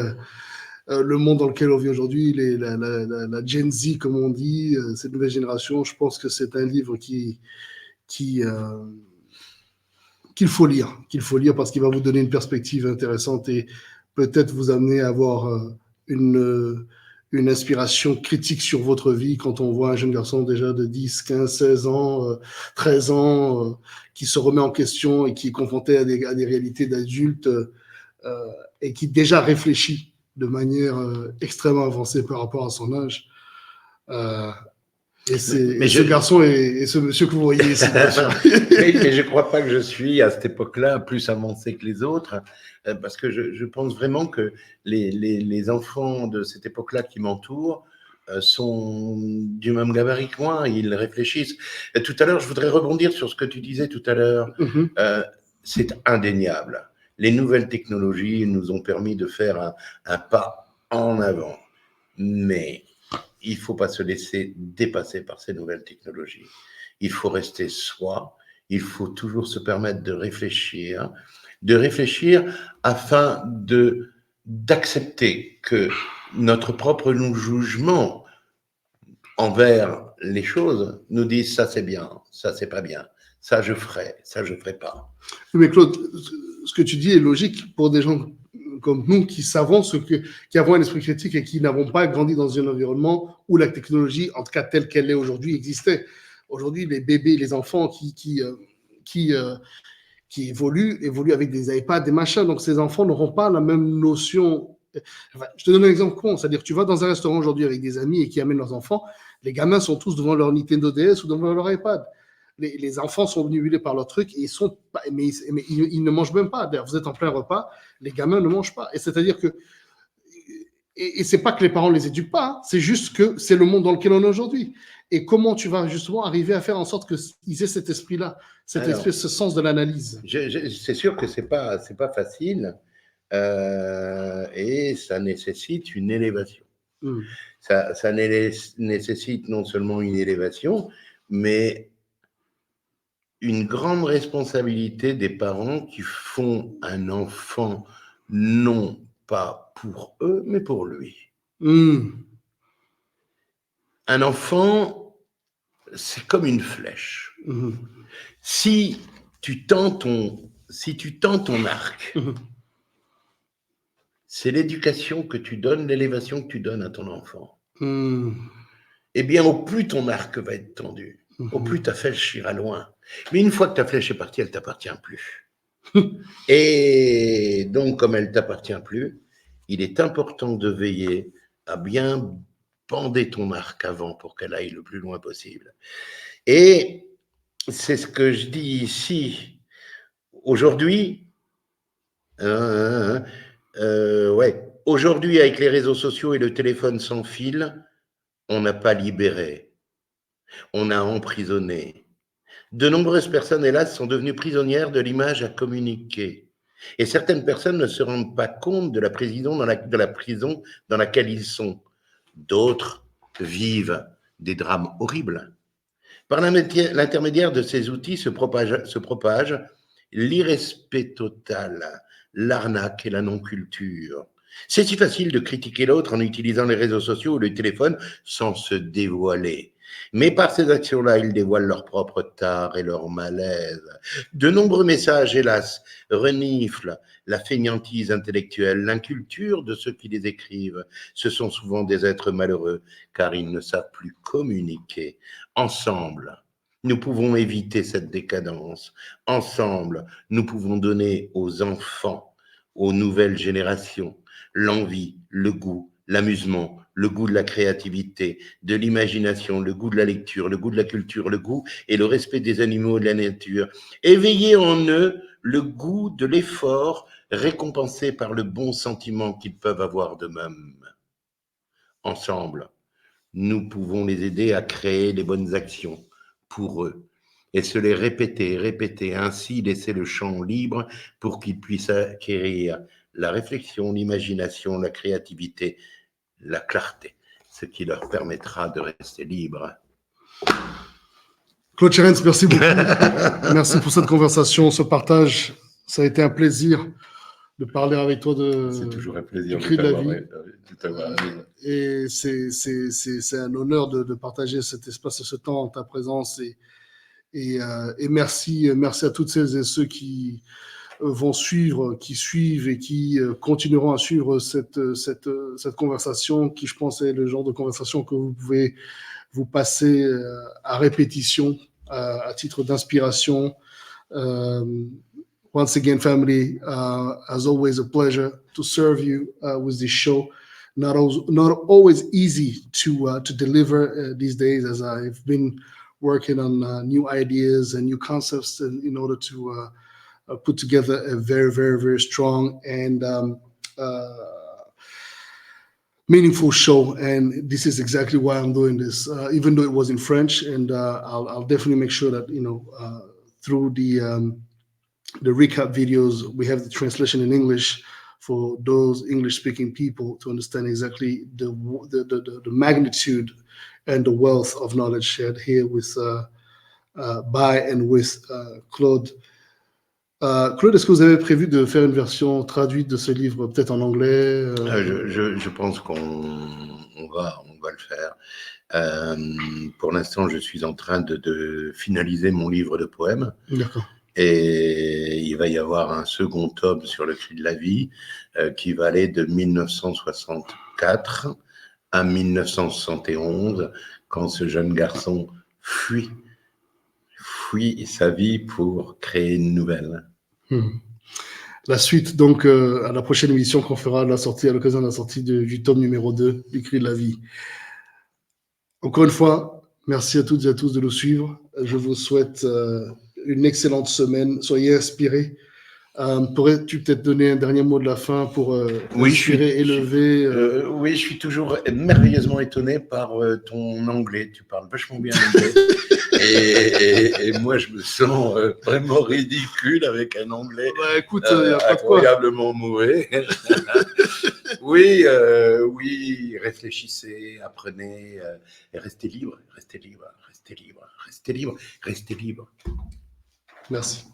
S1: le monde dans lequel on vit aujourd'hui, la Gen Z, comme on dit, cette nouvelle génération, je pense que c'est un livre qu'il faut lire parce qu'il va vous donner une perspective intéressante et peut-être vous amener à avoir une inspiration critique sur votre vie quand on voit un jeune garçon déjà de 10, 15, 16 ans, 13 ans, qui se remet en question et qui est confronté à des réalités d'adultes et qui déjà réfléchit de manière extrêmement avancée par rapport à son âge. Ce garçon et ce monsieur que vous voyez ici, bien sûr.
S2: mais je ne crois pas que je suis à cette époque-là plus avancé que les autres, parce que je pense vraiment que les enfants de cette époque-là qui m'entourent sont du même gabarit que moi, ils réfléchissent. Et tout à l'heure, je voudrais rebondir sur ce que tu disais tout à l'heure. C'est indéniable. Les nouvelles technologies nous ont permis de faire un pas en avant. Mais il ne faut pas se laisser dépasser par ces nouvelles technologies. Il faut rester soi, il faut toujours se permettre de réfléchir afin d'accepter que notre propre jugement envers les choses nous dise ça c'est bien, ça c'est pas bien, ça je ferai pas.
S1: Mais Claude, ce que tu dis est logique pour des gens comme nous qui savons qui avons un esprit critique et qui n'avons pas grandi dans un environnement où la technologie, en tout cas telle qu'elle est aujourd'hui, existait. Aujourd'hui, les bébés, les enfants qui évoluent avec des iPads, des machins. Donc, ces enfants n'auront pas la même notion. Enfin, je te donne un exemple con. C'est-à-dire que tu vas dans un restaurant aujourd'hui avec des amis et qui amènent leurs enfants. Les gamins sont tous devant leur Nintendo DS ou devant leur iPad. Les enfants sont obnubilés par leur truc et ils ne mangent même pas. D'ailleurs, vous êtes en plein repas, les gamins ne mangent pas. Et c'est-à-dire que c'est pas que les parents les éduquent pas, hein, c'est juste que c'est le monde dans lequel on est aujourd'hui. Et comment tu vas justement arriver à faire en sorte qu'ils aient cet esprit-là, ce sens de l'analyse?
S2: C'est sûr que c'est pas facile et ça nécessite une élévation. Ça nécessite non seulement une élévation, mais une grande responsabilité des parents qui font un enfant non pas pour eux, mais pour lui. Un enfant, c'est comme une flèche. Si tu tends ton arc, c'est l'éducation que tu donnes, l'élévation que tu donnes à ton enfant. Eh bien, au plus ton arc va être tendu, au plus ta flèche ira loin. Mais une fois que ta flèche est partie, elle ne t'appartient plus. Et donc, comme elle ne t'appartient plus, il est important de veiller à bien bander ton arc avant pour qu'elle aille le plus loin possible. Et c'est ce que je dis ici. Aujourd'hui, aujourd'hui, avec les réseaux sociaux et le téléphone sans fil, on n'a pas libéré, on a emprisonné. De nombreuses personnes, hélas, sont devenues prisonnières de l'image à communiquer. Et certaines personnes ne se rendent pas compte de la prison dans laquelle ils sont. D'autres vivent des drames horribles. Par l'intermédiaire de ces outils se propage l'irrespect total, l'arnaque et la non-culture. C'est si facile de critiquer l'autre en utilisant les réseaux sociaux ou le téléphone sans se dévoiler. Mais par ces actions-là, ils dévoilent leur propre tare et leur malaise. De nombreux messages, hélas, reniflent la fainéantise intellectuelle, l'inculture de ceux qui les écrivent. Ce sont souvent des êtres malheureux, car ils ne savent plus communiquer ensemble. Nous pouvons éviter cette décadence. Ensemble, nous pouvons donner aux enfants, aux nouvelles générations, l'envie, le goût, l'amusement, le goût de la créativité, de l'imagination, le goût de la lecture, le goût de la culture, le goût et le respect des animaux et de la nature. Éveiller en eux le goût de l'effort, récompensé par le bon sentiment qu'ils peuvent avoir d'eux-mêmes. Ensemble, nous pouvons les aider à créer les bonnes actions pour eux et se les répéter, répéter, ainsi laisser le champ libre pour qu'ils puissent acquérir la réflexion, l'imagination, la créativité, la clarté, ce qui leur permettra de rester libres.
S1: Claude Chérens, merci beaucoup. Merci pour cette conversation, ce partage. Ça a été un plaisir de parler avec toi
S2: C'est toujours un plaisir
S1: du cri de la vie.
S2: de t'avoir vu.
S1: Et c'est un honneur de partager cet espace et ce temps en ta présence. Et merci à toutes celles et ceux qui vont suivre, qui suivent et qui continueront à suivre cette conversation qui, je pense, est le genre de conversation que vous pouvez vous passer à répétition, à titre d'inspiration. Once again, family, as always, a pleasure to serve you with this show. Not always easy to deliver these days, as I've been working on new ideas and new concepts in order to put together a very, very, very strong and meaningful show. And this is exactly why I'm doing this, even though it was in French. And I'll definitely make sure that through the recap videos, we have the translation in English for those English-speaking people to understand exactly the magnitude and the wealth of knowledge shared here with by and with Claude. Claude, est-ce que vous avez prévu de faire une version traduite de ce livre, peut-être en anglais
S2: Je pense qu'on va le faire. Pour l'instant, je suis en train de finaliser mon livre de poèmes.
S1: D'accord.
S2: Et il va y avoir un second tome sur le cri de la vie qui va aller de 1964 à 1971, quand ce jeune garçon fuit sa vie pour créer une nouvelle.
S1: La suite, donc, à la prochaine émission qu'on fera à l'occasion de la sortie du tome numéro 2 du cri de la vie. Encore une fois, merci à toutes et à tous de nous suivre. Je vous souhaite une excellente semaine. Soyez inspirés. Pourrais-tu peut-être donner un dernier mot de la fin pour inspirer, élever
S2: Oui, je suis toujours merveilleusement étonné par ton anglais. Tu parles vachement bien anglais. et moi, je me sens vraiment ridicule avec un anglais
S1: écoute, y a pas
S2: incroyablement mauvais. Oui, réfléchissez, apprenez, et restez libre, restez libre, restez libre, restez libre, restez libre.
S1: Merci.